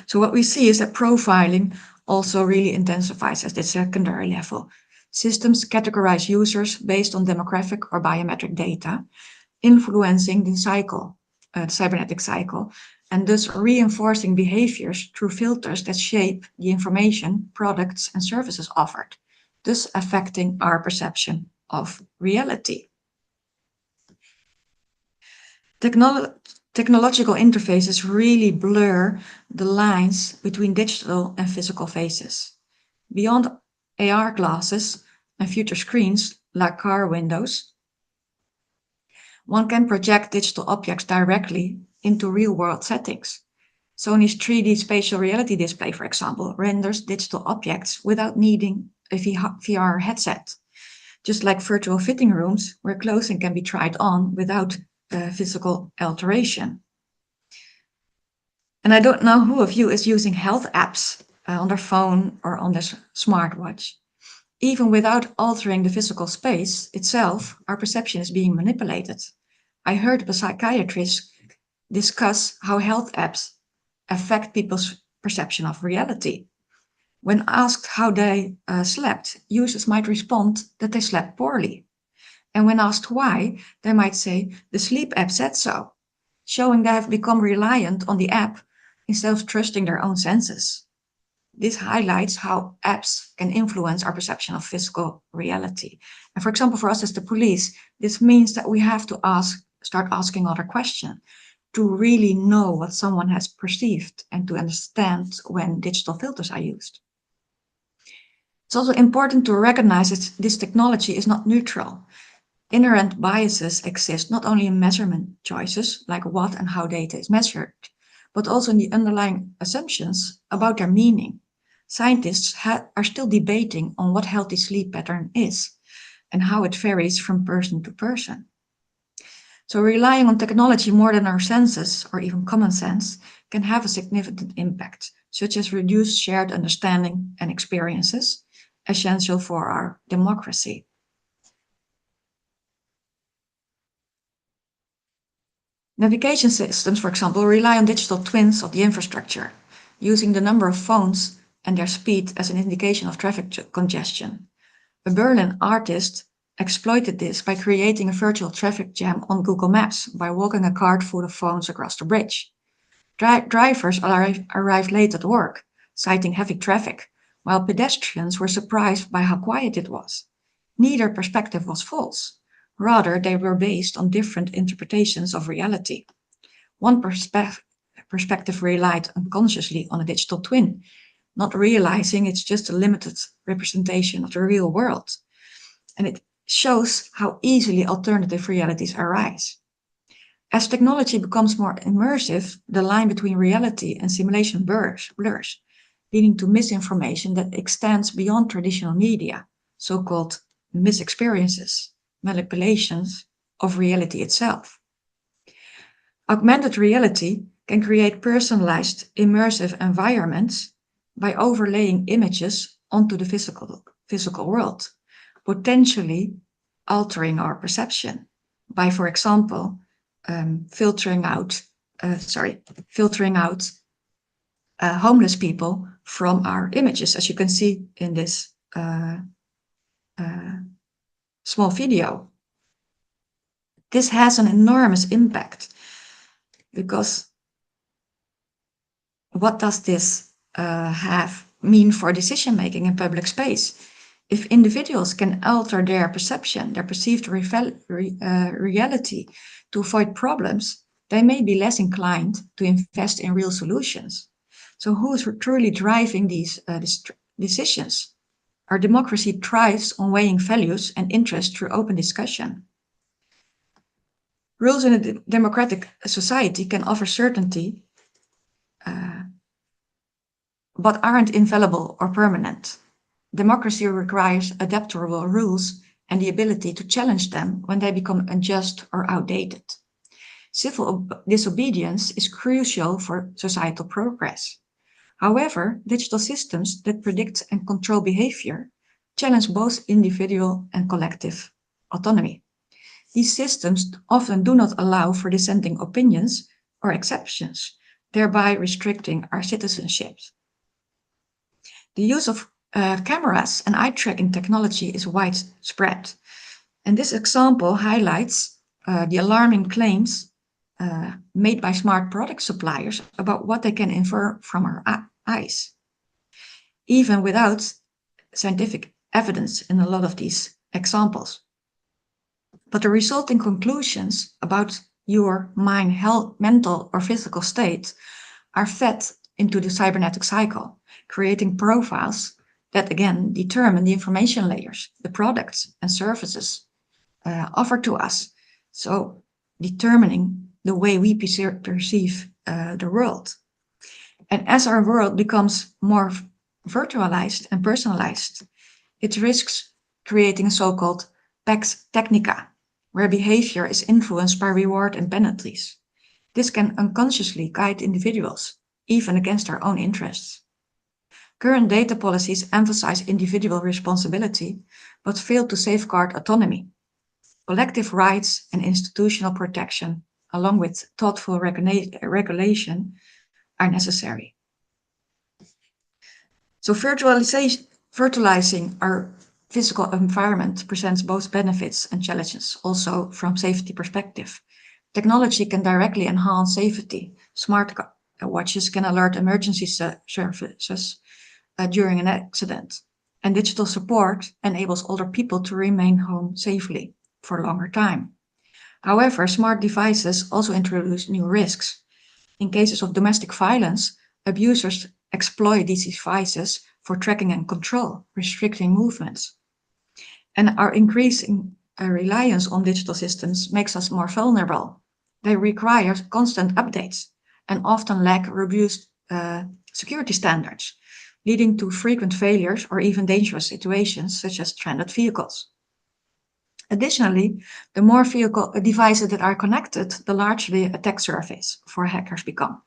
So what we see is that profiling also really intensifies at the secondary level. Systems categorize users based on demographic or biometric data, influencing the cycle, the cybernetic cycle, and thus reinforcing behaviors through filters that shape the information, products, and services offered, thus affecting our perception of reality. Technological interfaces really blur the lines between digital and physical faces. Beyond AR glasses and future screens like car windows, one can project digital objects directly into real-world settings. Sony's 3D spatial reality display, for example, renders digital objects without needing a VR headset, just like virtual fitting rooms where clothing can be tried on without physical alteration. And I don't know who of you is using health apps on their phone or on their smartwatch. Even without altering the physical space itself, our perception is being manipulated. I heard a psychiatrist discuss how health apps affect people's perception of reality. When asked how they slept, users might respond that they slept poorly. And when asked why, they might say, the sleep app said so, showing they have become reliant on the app instead of trusting their own senses. This highlights how apps can influence our perception of physical reality. And for example, for us as the police, this means that we have to start asking other questions to really know what someone has perceived and to understand when digital filters are used. It's also important to recognize that this technology is not neutral. Inherent biases exist not only in measurement choices, like what and how data is measured, but also in the underlying assumptions about their meaning. Scientists are still debating on what healthy sleep pattern is and how it varies from person to person. So relying on technology more than our senses or even common sense can have a significant impact, such as reduced shared understanding and experiences, essential for our democracy. Navigation systems, for example, rely on digital twins of the infrastructure, using the number of phones and their speed as an indication of traffic congestion. A Berlin artist exploited this by creating a virtual traffic jam on Google Maps by walking a cart full of phones across the bridge. Drivers arrived late at work, citing heavy traffic, while pedestrians were surprised by how quiet it was. Neither perspective was false. Rather, they were based on different interpretations of reality. One perspective relied unconsciously on a digital twin, not realizing it's just a limited representation of the real world. And it shows how easily alternative realities arise. As technology becomes more immersive, the line between reality and simulation blurs, leading to misinformation that extends beyond traditional media, so-called misexperiences, manipulations of reality itself. Augmented reality can create personalized, immersive environments by overlaying images onto the physical world, potentially altering our perception by, for example, filtering out homeless people from our images, as you can see in this small video. This has an enormous impact because what does this mean for decision making in public space? If individuals can alter their perception, their perceived reality to avoid problems, they may be less inclined to invest in real solutions. So who is truly driving these decisions? Our democracy thrives on weighing values and interests through open discussion. Rules in a democratic society can offer certainty, but aren't infallible or permanent. Democracy requires adaptable rules and the ability to challenge them when they become unjust or outdated. Civil disobedience is crucial for societal progress. However, digital systems that predict and control behavior challenge both individual and collective autonomy. These systems often do not allow for dissenting opinions or exceptions, thereby restricting our citizenship. The use of cameras and eye tracking technology is widespread. And this example highlights the alarming claims made by smart product suppliers about what they can infer from our eyes, even without scientific evidence in a lot of these examples. But the resulting conclusions about your mental or physical state are fed into the cybernetic cycle, creating profiles that again determine the information layers, the products and services offered to us. So determining the way we perceive the world. And as our world becomes more virtualized and personalized, it risks creating a so-called pax technica, where behavior is influenced by reward and penalties. This can unconsciously guide individuals, even against our own interests. Current data policies emphasize individual responsibility, but fail to safeguard autonomy. Collective rights and institutional protection, along with thoughtful regulation, are necessary. So virtualizing our physical environment presents both benefits and challenges, also from safety perspective. Technology can directly enhance safety. Smart watches can alert emergency services during an accident, and digital support enables older people to remain home safely for a longer time. However, smart devices also introduce new risks. In cases of domestic violence, abusers exploit these devices for tracking and control, restricting movements. And our increasing reliance on digital systems makes us more vulnerable. They require constant updates and often lack robust security standards, leading to frequent failures or even dangerous situations such as stranded vehicles. Additionally, the more vehicle devices that are connected, the larger the attack surface for hackers become.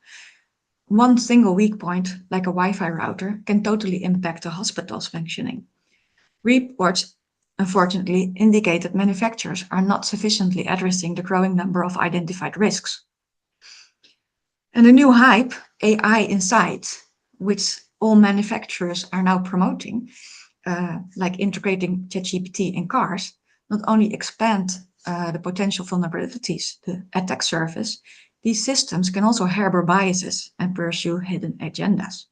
One single weak point, like a Wi-Fi router, can totally impact a hospital's functioning. Reports, unfortunately, indicate that manufacturers are not sufficiently addressing the growing number of identified risks. And the new hype, AI inside, which all manufacturers are now promoting, like integrating ChatGPT in cars, not only expand the potential vulnerabilities, the attack surface, these systems can also harbor biases and pursue hidden agendas.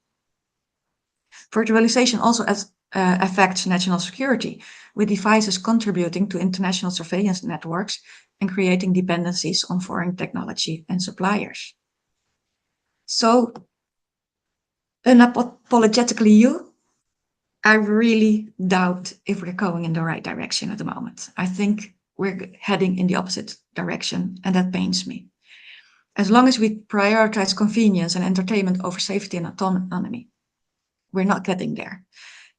Virtualization also affects national security, with devices contributing to international surveillance networks and creating dependencies on foreign technology and suppliers. So, unapologetically I really doubt if we're going in the right direction at the moment. I think we're heading in the opposite direction, and that pains me. As long as we prioritize convenience and entertainment over safety and autonomy, we're not getting there.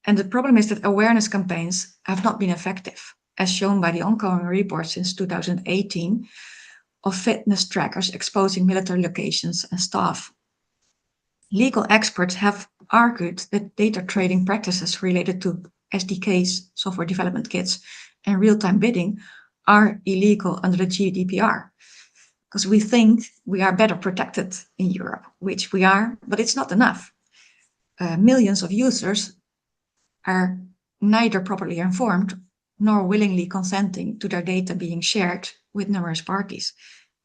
And the problem is that awareness campaigns have not been effective, as shown by the ongoing report since 2018 of fitness trackers exposing military locations and staff. Legal experts have argued that data trading practices related to SDKs, software development kits, and real-time bidding are illegal under the GDPR, because we think we are better protected in Europe, which we are, but it's not enough. Millions of users are neither properly informed nor willingly consenting to their data being shared with numerous parties,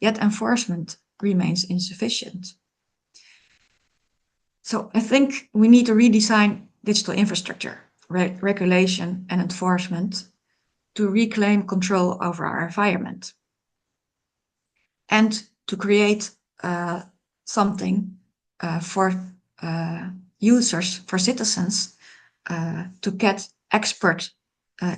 yet enforcement remains insufficient. So I think we need to redesign digital infrastructure, regulation and enforcement to reclaim control over our environment and to create something for users, for citizens, to get expert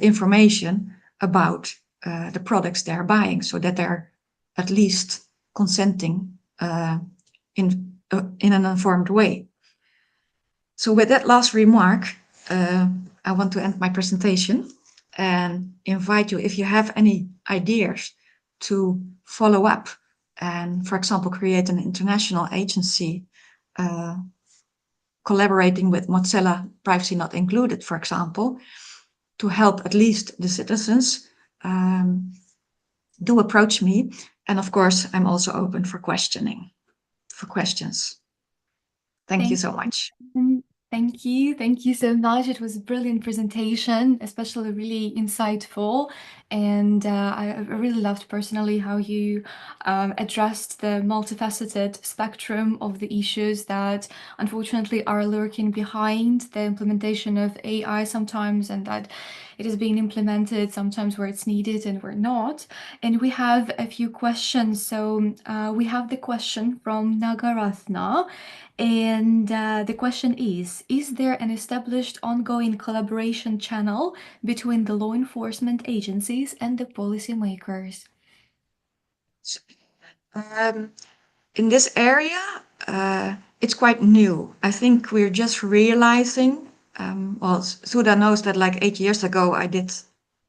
information about the products they're buying, so that they're at least consenting in an informed way. So with that last remark, I want to end my presentation and invite you, if you have any ideas to follow up and, for example, create an international agency collaborating with Mozilla, privacy not included, for example, to help at least the citizens, do approach me. And of course, I'm also open for questions. Thank you so much. Thank you. Thank you so much. It was a brilliant presentation, especially really insightful. And I really loved personally how you addressed the multifaceted spectrum of the issues that unfortunately are lurking behind the implementation of AI sometimes, and that it is being implemented sometimes where it's needed and where not. And we have a few questions. So we have the question from Nagaratna. And the question is there an established ongoing collaboration channel between the law enforcement agencies and the policymakers? In this area, it's quite new. I think we're just realizing, well, Suda knows that like 8 years ago, I did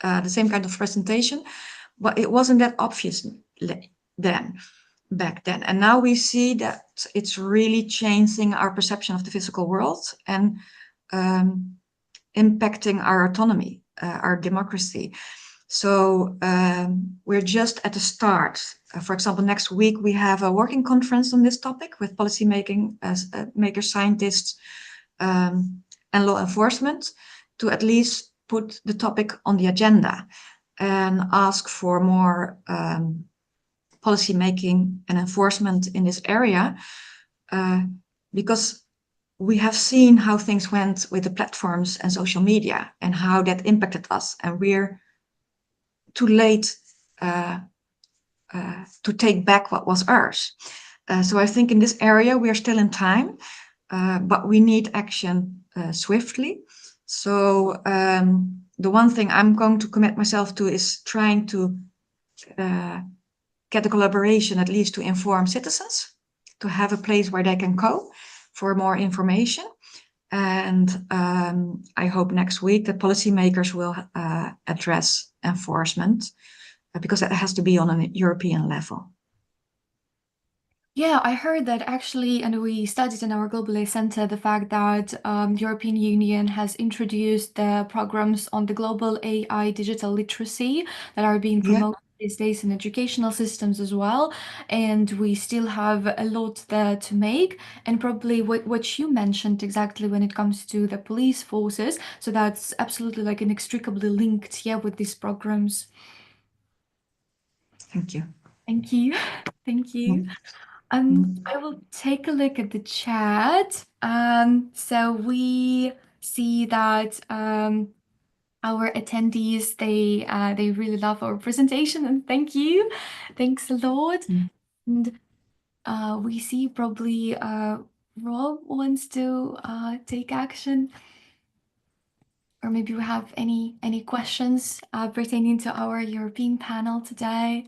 the same kind of presentation, but it wasn't that obvious back then. And now we see that it's really changing our perception of the physical world and impacting our autonomy, our democracy. So we're just at the start. For example, next week we have a working conference on this topic with makers, scientists, and law enforcement to at least put the topic on the agenda and ask for more policy making and enforcement in this area, because we have seen how things went with the platforms and social media and how that impacted us, and we're too late to take back what was ours. So I think in this area we are still in time, but we need action swiftly. So the one thing I'm going to commit myself to is trying to get a collaboration at least to inform citizens, to have a place where they can go for more information. And I hope next week that policymakers will address enforcement, because it has to be on a European level. Yeah, I heard that actually, and we studied in our Global A Center the fact that European Union has introduced the programs on the global AI digital literacy that are being promoted these days in educational systems as well. And we still have a lot there to make. And probably what you mentioned exactly when it comes to the police forces. So that's absolutely like inextricably linked, yeah, with these programs. Thank you. Thank you. Thank you. I will take a look at the chat. So we see that our attendees they really love our presentation, and thank you. Thanks a lot. And we see probably Rob wants to take action. Or maybe we have any questions pertaining to our European panel today.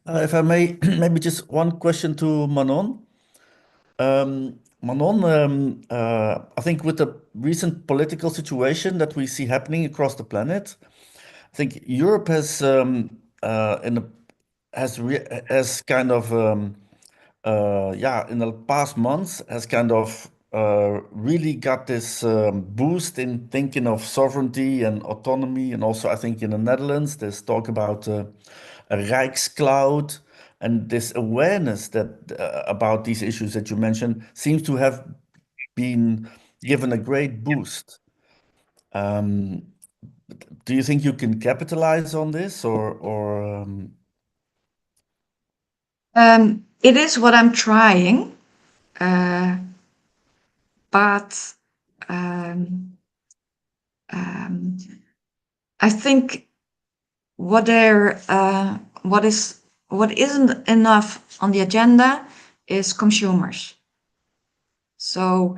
If I may, maybe just one question to Manon. Manon, I think with the recent political situation that we see happening across the planet, I think Europe has has kind of in the past months has kind of really got this boost in thinking of sovereignty and autonomy, and also I think in the Netherlands there's talk about a Rijkscloud, and this awareness that about these issues that you mentioned seems to have been given a great boost. Do you think you can capitalize on this, or It is what I'm trying, but I think what isn't enough on the agenda is consumers. So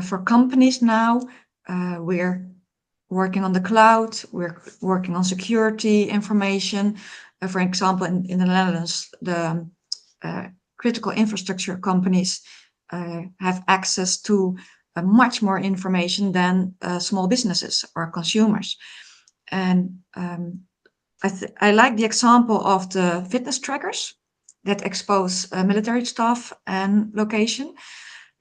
for companies now, we're working on the cloud, we're working on security information. For example, in the Netherlands, the critical infrastructure companies have access to much more information than small businesses or consumers. And I like the example of the fitness trackers that expose military staff and location,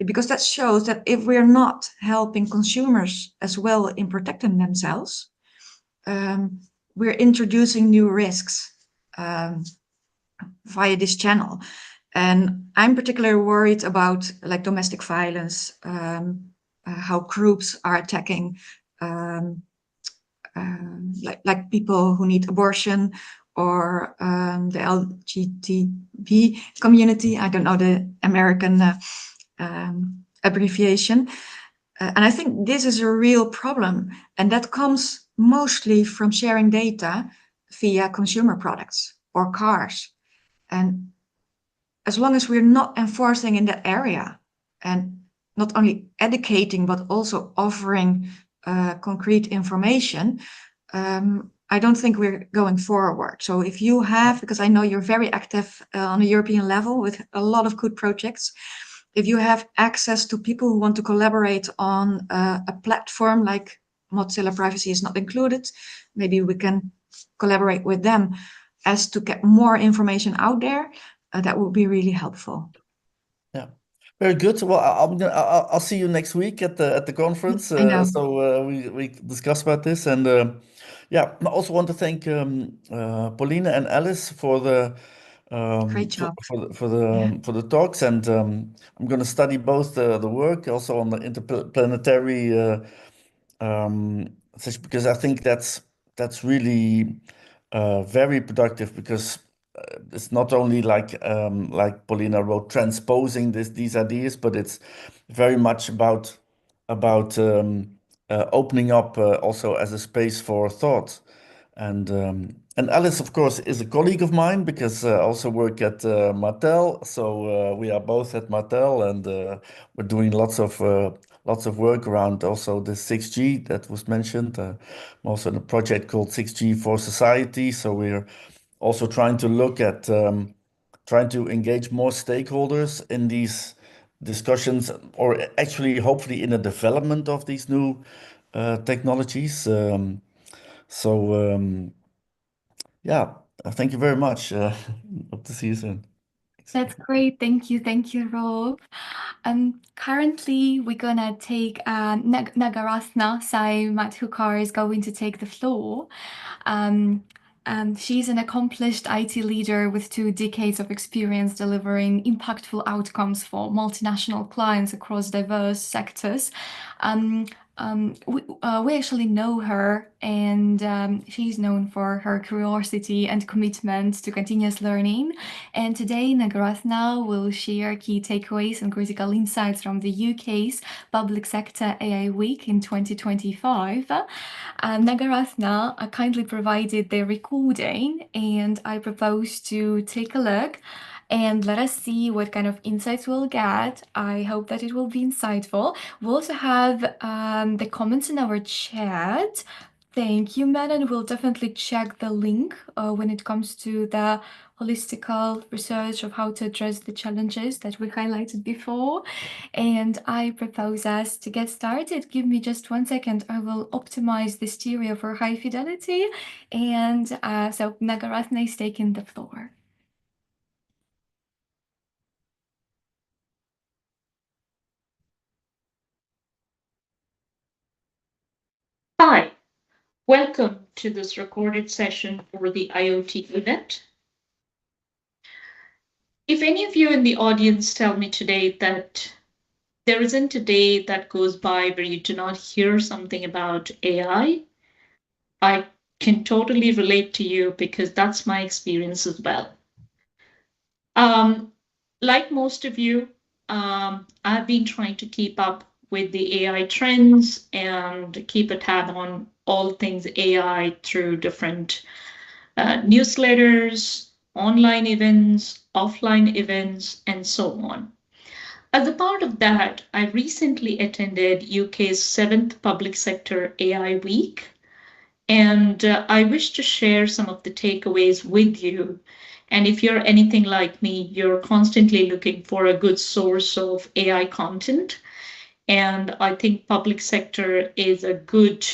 because that shows that if we're not helping consumers as well in protecting themselves, we're introducing new risks via this channel. And I'm particularly worried about like domestic violence, how groups are attacking like people who need abortion, or the LGBT community. I don't know the American abbreviation. And I think this is a real problem, and that comes mostly from sharing data via consumer products or cars. And as long as we're not enforcing in that area, and not only educating, but also offering concrete information, I don't think we're going forward. So if you have, because I know you're very active on a European level with a lot of good projects, if you have access to people who want to collaborate on a platform like Mozilla Privacy is not included, maybe we can collaborate with them as to get more information out there. That would be really helpful. Yeah, very good. Well, I'll see you next week at the conference. I know. So we discuss about this, and yeah, I also want to thank Paulina and Alice for the Great job. for the talks, and I'm going to study both the work also on the interplanetary because I think that's really very productive, because it's not only like Paulina wrote, transposing these ideas, but it's very much about opening up also as a space for thought. And Alice, of course, is a colleague of mine, because I also work at Mattel. So we are both at Mattel, and we're doing lots of work around also the 6G that was mentioned. I'm also in a project called 6G for Society. So we're also trying to look at trying to engage more stakeholders in these discussions, or actually hopefully in the development of these new technologies. So yeah, thank you very much. Hope to see you soon. That's great. Thank you, Rob. Currently, we're gonna take Nagaratna Sai Madhukar is going to take the floor. She's an accomplished IT leader with 2 decades of experience delivering impactful outcomes for multinational clients across diverse sectors. We actually know her, and she's known for her curiosity and commitment to continuous learning. And today, Nagaratna will share key takeaways and critical insights from the UK's Public Sector AI Week in 2025. Nagaratna kindly provided the recording, and I propose to take a look and let us see what kind of insights we'll get. I hope that it will be insightful. We'll also have the comments in our chat. Thank you, Manon. We'll definitely check the link when it comes to the holistical research of how to address the challenges that we highlighted before. And I propose us to get started. Give me just 1 second. I will optimize the stereo for high fidelity. And so Nagaratna is taking the floor. Hi, welcome to this recorded session for the IoT event. If any of you in the audience tell me today that there isn't a day that goes by where you do not hear something about AI, I can totally relate to you because that's my experience as well. Like most of you, I've been trying to keep up with the AI trends and keep a tab on all things AI through different newsletters, online events, offline events, and so on. As a part of that, I recently attended UK's 7th Public Sector AI Week, and I wish to share some of the takeaways with you. And if you're anything like me, you're constantly looking for a good source of AI content. And I think public sector is a good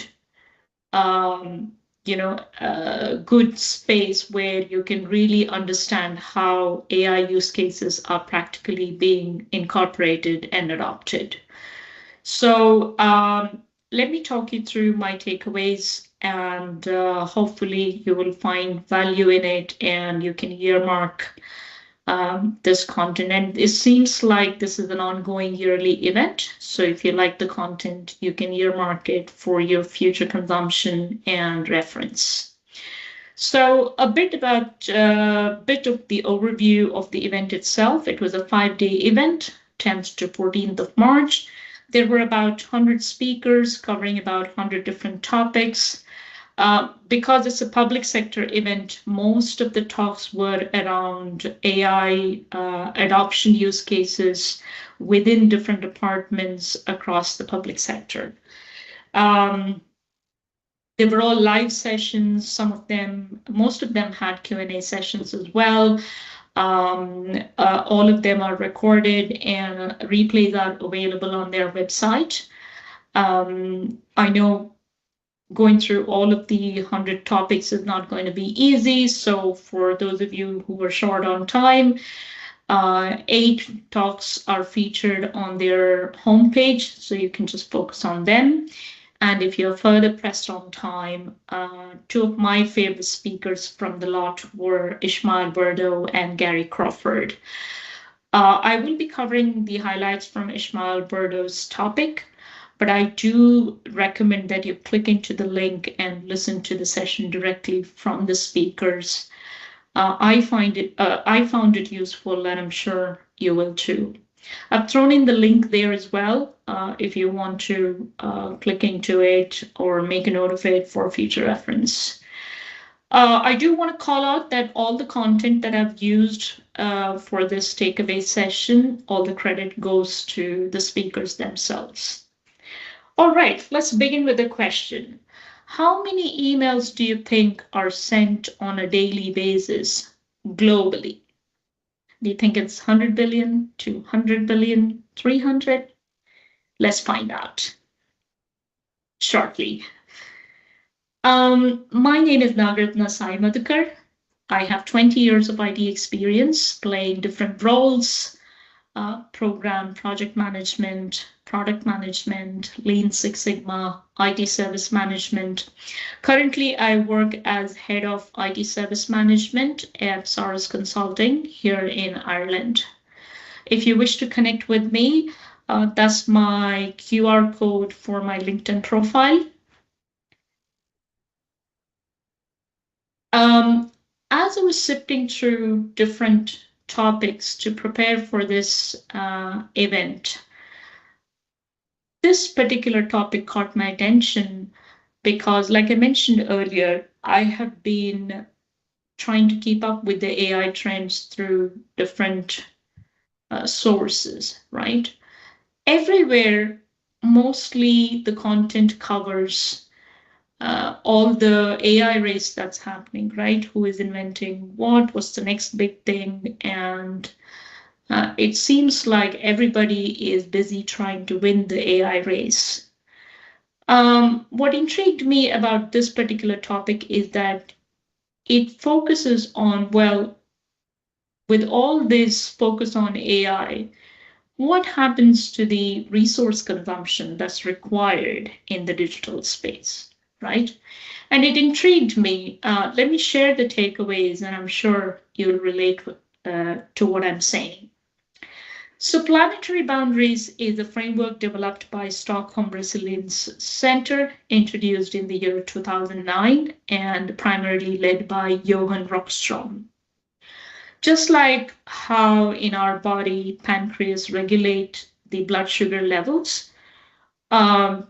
good space where you can really understand how AI use cases are practically being incorporated and adopted. So let me talk you through my takeaways, and hopefully you will find value in it and you can earmark this content. And it seems like this is an ongoing yearly event. So if you like the content, you can earmark it for your future consumption and reference. So a bit of the overview of the event itself. It was a 5-day event, 10th to 14th of March. There were about 100 speakers covering about 100 different topics. Because it's a public sector event, most of the talks were around AI adoption use cases within different departments across the public sector. They were all live sessions. Most of them had Q&A sessions as well. All of them are recorded and replays are available on their website. I know going through all of the 100 topics is not going to be easy. So for those of you who were short on time, 8 talks are featured on their homepage, so you can just focus on them. And if you're further pressed on time, 2 of my favorite speakers from the lot were Ishmael Burdo and Gary Crawford. I will be covering the highlights from Ishmael Burdo's topic, but I do recommend that you click into the link and listen to the session directly from the speakers. I found it useful, and I'm sure you will too. I've thrown in the link there as well if you want to click into it or make a note of it for future reference. I do want to call out that all the content that I've used for this takeaway session, all the credit goes to the speakers themselves. All right, let's begin with a question. How many emails do you think are sent on a daily basis globally? Do you think it's 100 billion, 200 billion, 300? Let's find out shortly. My name is Nagratna Sai Madhukar. I have 20 years of IT experience playing different roles, program, project management, product management, Lean Six Sigma, IT service management. Currently, I work as head of IT service management at Saras Consulting here in Ireland. If you wish to connect with me, that's my QR code for my LinkedIn profile. As I was sifting through different topics to prepare for this event, this particular topic caught my attention because, like I mentioned earlier, I have been trying to keep up with the AI trends through different sources, right? Everywhere, mostly the content covers all the AI race that's happening, right? Who is inventing what? What's the next big thing? And it seems like everybody is busy trying to win the AI race. What intrigued me about this particular topic is that it focuses on, well, with all this focus on AI, what happens to the resource consumption that's required in the digital space, right? And it intrigued me. Let me share the takeaways, and I'm sure you'll relate to what I'm saying. So, Planetary Boundaries is a framework developed by Stockholm Resilience Center, introduced in the year 2009, and primarily led by Johan Rockström. Just like how in our body, pancreas regulate the blood sugar levels,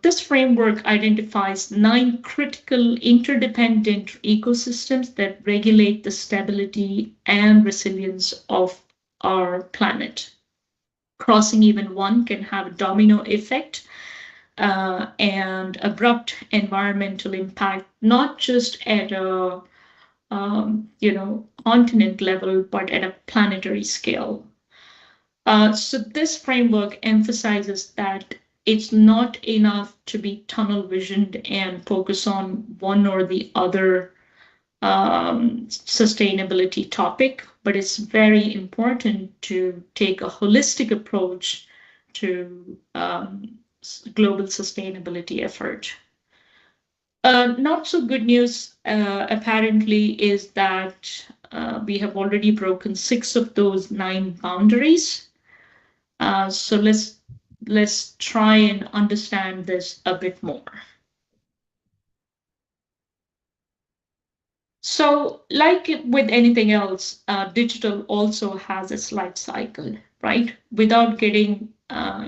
this framework identifies 9 critical interdependent ecosystems that regulate the stability and resilience of our planet. Crossing even one can have a domino effect and abrupt environmental impact, not just at a continent level, but at a planetary scale. So this framework emphasizes that it's not enough to be tunnel visioned and focus on one or the other sustainability topic, but it's very important to take a holistic approach to global sustainability effort. Not so good news, apparently, is that we have already broken 6 of those 9 boundaries. So let's try and understand this a bit more. So, like with anything else, digital also has its life cycle, right? Without getting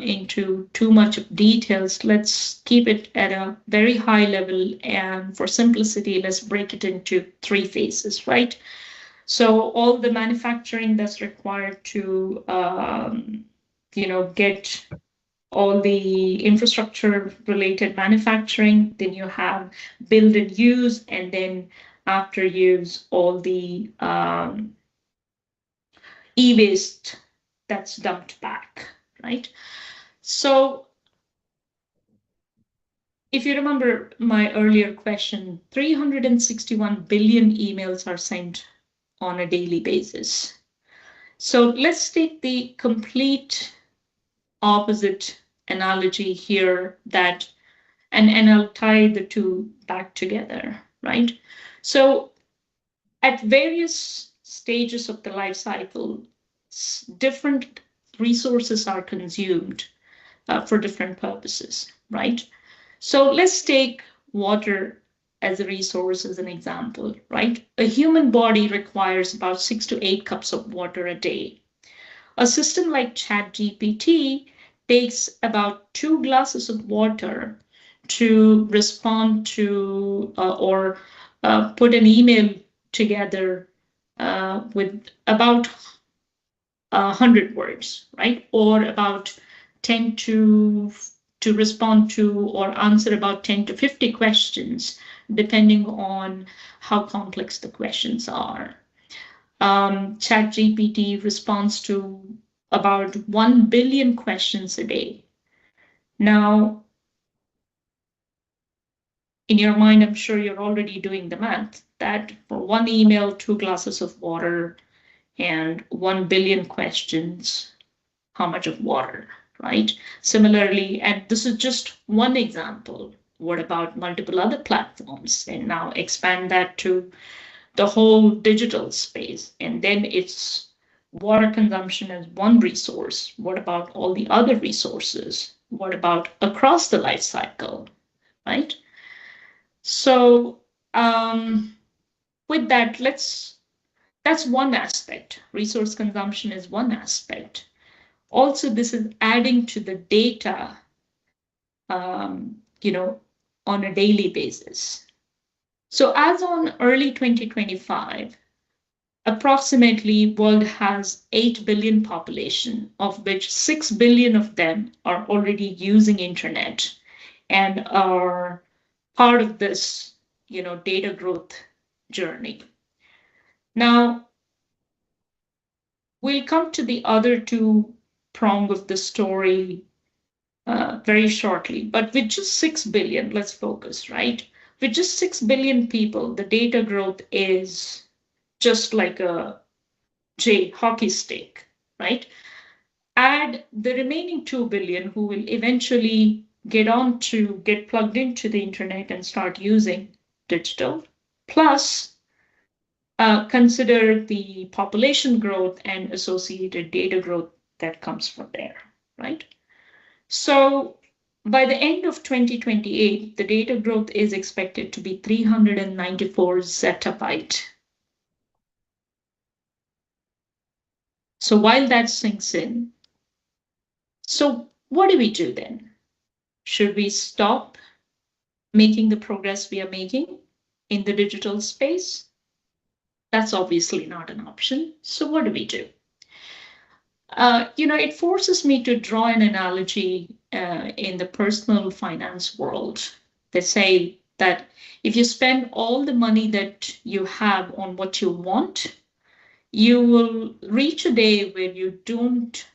into too much of details, let's keep it at a very high level. And for simplicity, let's break it into 3 phases, right? So all the manufacturing that's required to, get all the infrastructure related manufacturing, then you have build and use, and then after use, all the e-waste that's dumped back, right? So if you remember my earlier question, 361 billion emails are sent on a daily basis. So let's take the complete opposite analogy here and I'll tie the two back together, right? So at various stages of the life cycle, different resources are consumed for different purposes, right? So let's take water as a resource as an example, right? A human body requires about 6 to 8 cups of water a day. A system like ChatGPT takes about 2 glasses of water to respond to or put an email together with about 100 words, right? Or about 10 to respond to or answer about 10 to 50 questions, depending on how complex the questions are. ChatGPT responds to about 1 billion questions a day. Now, in your mind, I'm sure you're already doing the math, that for 1 email, 2 glasses of water, and 1 billion questions, how much of water, right? Similarly, and this is just one example. What about multiple other platforms? And now expand that to the whole digital space. And then it's water consumption as one resource. What about all the other resources? What about across the life cycle, right? So with that, that's one aspect. Resource consumption is one aspect. Also, this is adding to the data, you know, on a daily basis. So as on early 2025, approximately world has 8 billion population, of which 6 billion of them are already using internet and are part of this, you know, data growth journey. Now, we'll come to the other two prong of the story very shortly, but with just 6 billion, let's focus, right? With just 6 billion people, the data growth is just like a hockey stick, right? Add the remaining 2 billion who will eventually get plugged into the internet and start using digital, plus consider the population growth and associated data growth that comes from there, right? So by the end of 2028, the data growth is expected to be 394 zettabyte. So while that sinks in, so what do we do then? Should we stop making the progress we are making in the digital space? That's obviously not an option. So what do we do? It forces me to draw an analogy in the personal finance world. They say that if you spend all the money that you have on what you want, you will reach a day where you don't,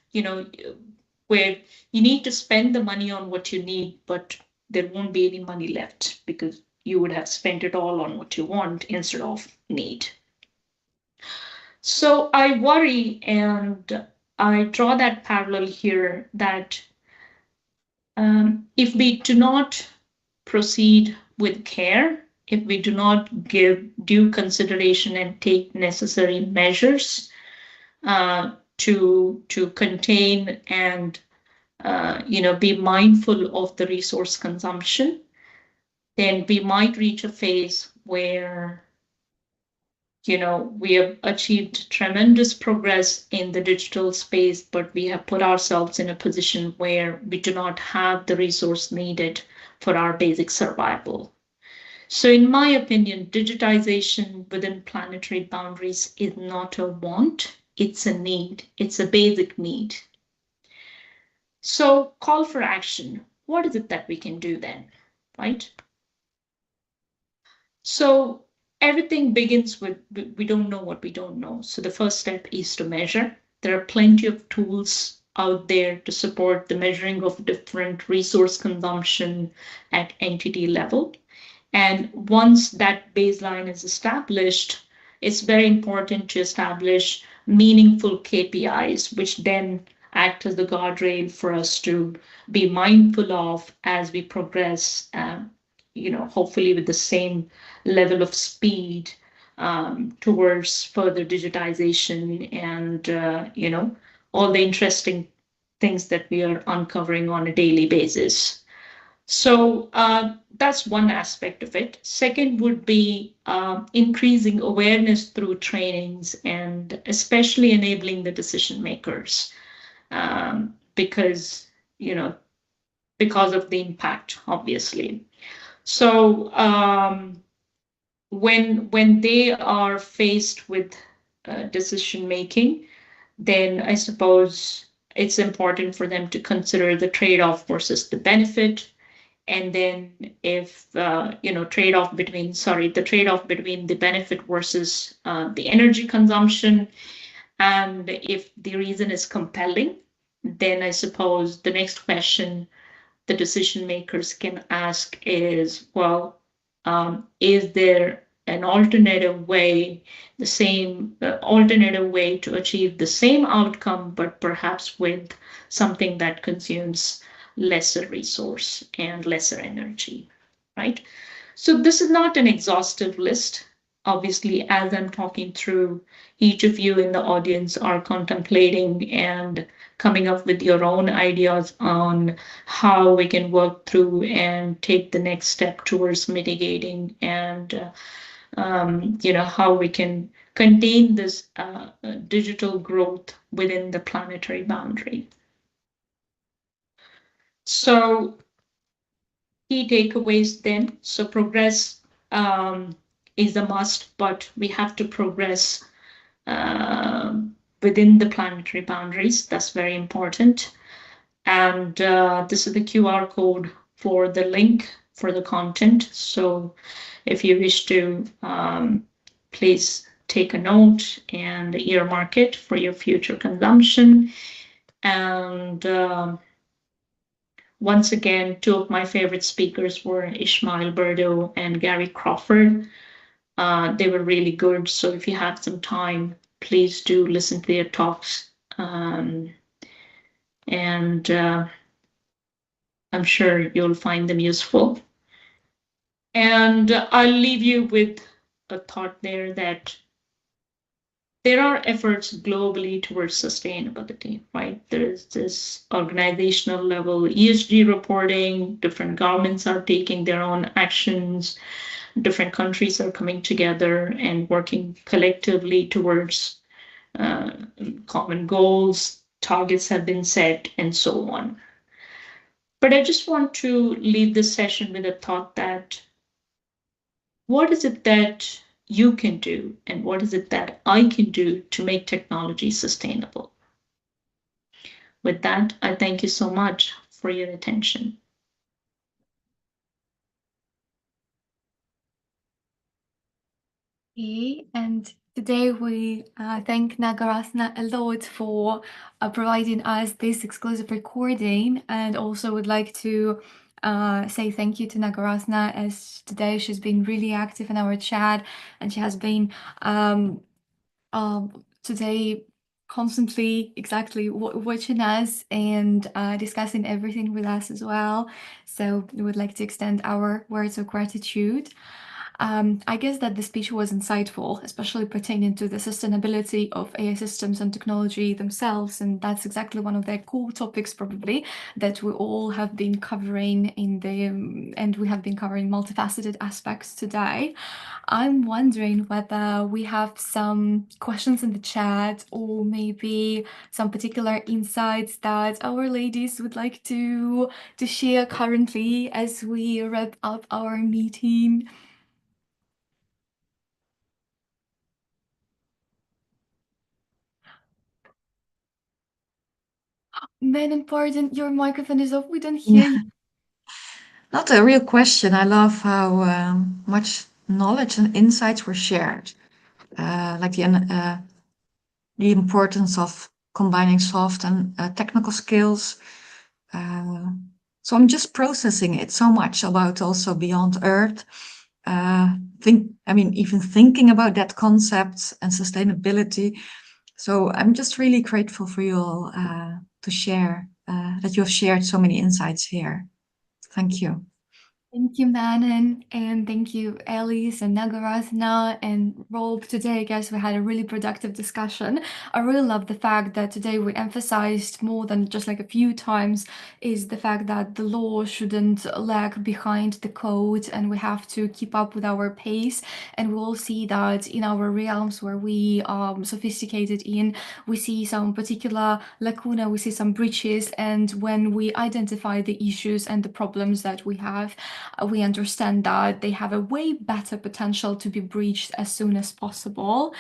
where you need to spend the money on what you need, but there won't be any money left because you would have spent it all on what you want instead of need. So I worry, and I draw that parallel here, that if we do not proceed with care, if we do not give due consideration and take necessary measures to contain and be mindful of the resource consumption, then we might reach a phase where we have achieved tremendous progress in the digital space, but we have put ourselves in a position where we do not have the resource needed for our basic survival. So in my opinion, digitization within planetary boundaries is not a want, it's a need, it's a basic need. So call for action. What is it that we can do then, right? So everything begins with, we don't know what we don't know. So the first step is to measure. There are plenty of tools out there to support the measuring of different resource consumption at entity level. And once that baseline is established, it's very important to establish meaningful KPIs, which then act as the guardrail for us to be mindful of as we progress, hopefully with the same level of speed towards further digitization and, all the interesting things that we are uncovering on a daily basis. So that's one aspect of it. Second would be increasing awareness through trainings and especially enabling the decision makers because of the impact, obviously. So when they are faced with decision making, then I suppose it's important for them to consider the trade-off versus the benefit. And then if, trade-off between the benefit versus the energy consumption. And if the reason is compelling, then I suppose the next question the decision makers can ask is, well, Is there an alternative way, the same alternative way to achieve the same outcome, but perhaps with something that consumes lesser resource and lesser energy, right? So this is not an exhaustive list. Obviously, as I'm talking through, each of you in the audience are contemplating and coming up with your own ideas on how we can work through and take the next step towards mitigating and how we can contain this digital growth within the planetary boundary. So key takeaways then. So progress is a must, but we have to progress within the planetary boundaries. That's very important. And this is the QR code for the link for the content. So if you wish to, please take a note and earmark it for your future consumption. And once again, two of my favorite speakers were Ishmael Berdo and Gary Crawford. They were really good. So if you have some time, please do listen to their talks. And I'm sure you'll find them useful. And I'll leave you with a thought there that there are efforts globally towards sustainability, right? There's this organizational level ESG reporting, different governments are taking their own actions, different countries are coming together and working collectively towards common goals, targets have been set, and so on. But I just want to leave this session with a thought that what is it that you can do and what is it that I can do to make technology sustainable? With that, I thank you so much for your attention. And today we thank Nagarasna a lot for providing us this exclusive recording, and also would like to say thank you to Nagarasna, as today she's been really active in our chat and she has been today constantly exactly watching us and discussing everything with us as well. So we would like to extend our words of gratitude. I guess that the speech was insightful, especially pertaining to the sustainability of AI systems and technology themselves. And that's exactly one of their core topics, probably, that we all have been covering and we have been covering multifaceted aspects today. I'm wondering whether we have some questions in the chat or maybe some particular insights that our ladies would like to share currently as we wrap up our meeting. Madam, pardon, your microphone is off. We don't hear you. Not a real question. I love how much knowledge and insights were shared. Like the importance of combining soft and technical skills. So I'm just processing it so much about also beyond Earth. Even thinking about that concept and sustainability. So I'm just really grateful for you all to share that you have shared so many insights here. Thank you. Thank you, Manan, and thank you, Elise and Nagarasna and Rob. Today, guys, we had a really productive discussion. I really love the fact that today we emphasized more than just like a few times is the fact that the law shouldn't lag behind the code and we have to keep up with our pace. And we all see that in our realms where we are sophisticated in, we see some particular lacuna, we see some breaches, and when we identify the issues and the problems that we have, we understand that they have a way better potential to be breached as soon as possible.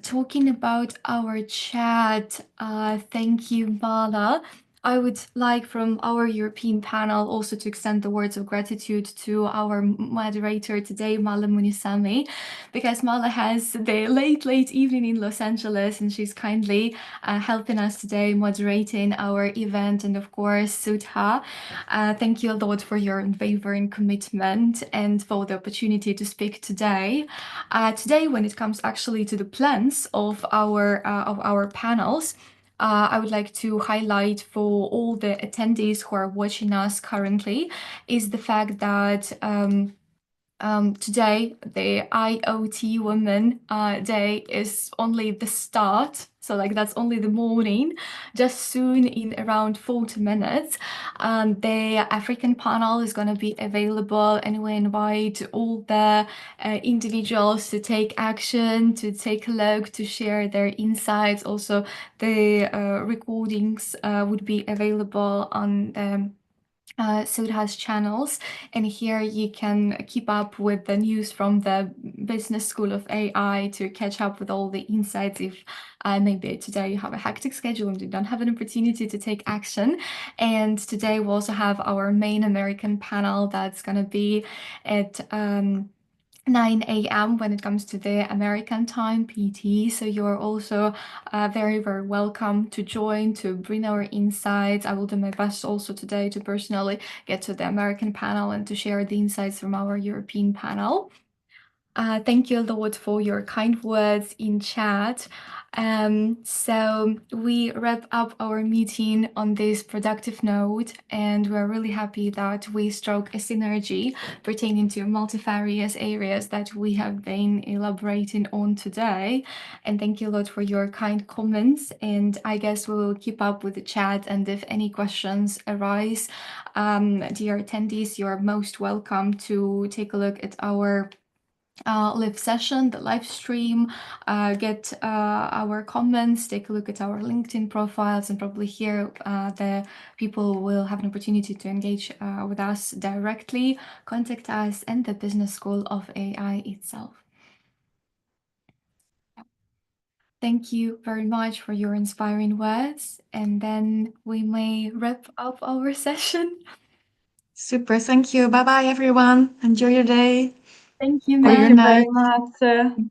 Talking about our chat, thank you, Mala. I would like from our European panel also to extend the words of gratitude to our moderator today, Mala Munisami, because Mala has the late evening in Los Angeles and she's kindly helping us today moderating our event. And of course, Sudha, thank you a lot for your unwavering commitment and for the opportunity to speak today. Today, when it comes actually to the plans of our panels, I would like to highlight for all the attendees who are watching us currently is the fact that today, the IoTWoman Day is only the start. So like that's only the morning. Just soon, in around 40 minutes, the African panel is going to be available, and we invite all the individuals to take action, to take a look, to share their insights. Also, the recordings would be available on Sudha's channels, and here you can keep up with the news from the Business School of AI to catch up with all the insights if maybe today you have a hectic schedule and you don't have an opportunity to take action. And today we also have our main American panel that's going to be at 9 a.m. when it comes to the American time PT. So you're also very welcome to join, to bring our insights. I will do my best also today to personally get to the American panel and to share the insights from our European panel. Thank you a lot for your kind words in chat. So we wrap up our meeting on this productive note, and we're really happy that we struck a synergy pertaining to multifarious areas that we have been elaborating on today. And thank you a lot for your kind comments. And I guess we will keep up with the chat. And if any questions arise, dear attendees, you're most welcome to take a look at our live session, the live stream, get our comments, take a look at our LinkedIn profiles, and probably here the people will have an opportunity to engage with us directly, contact us, and the Business School of AI itself. Thank you very much for your inspiring words, and then we may wrap up our session. Super. Thank you. Bye bye, everyone. Enjoy your day. Thank you, Or Thank your you Matt. very night. much.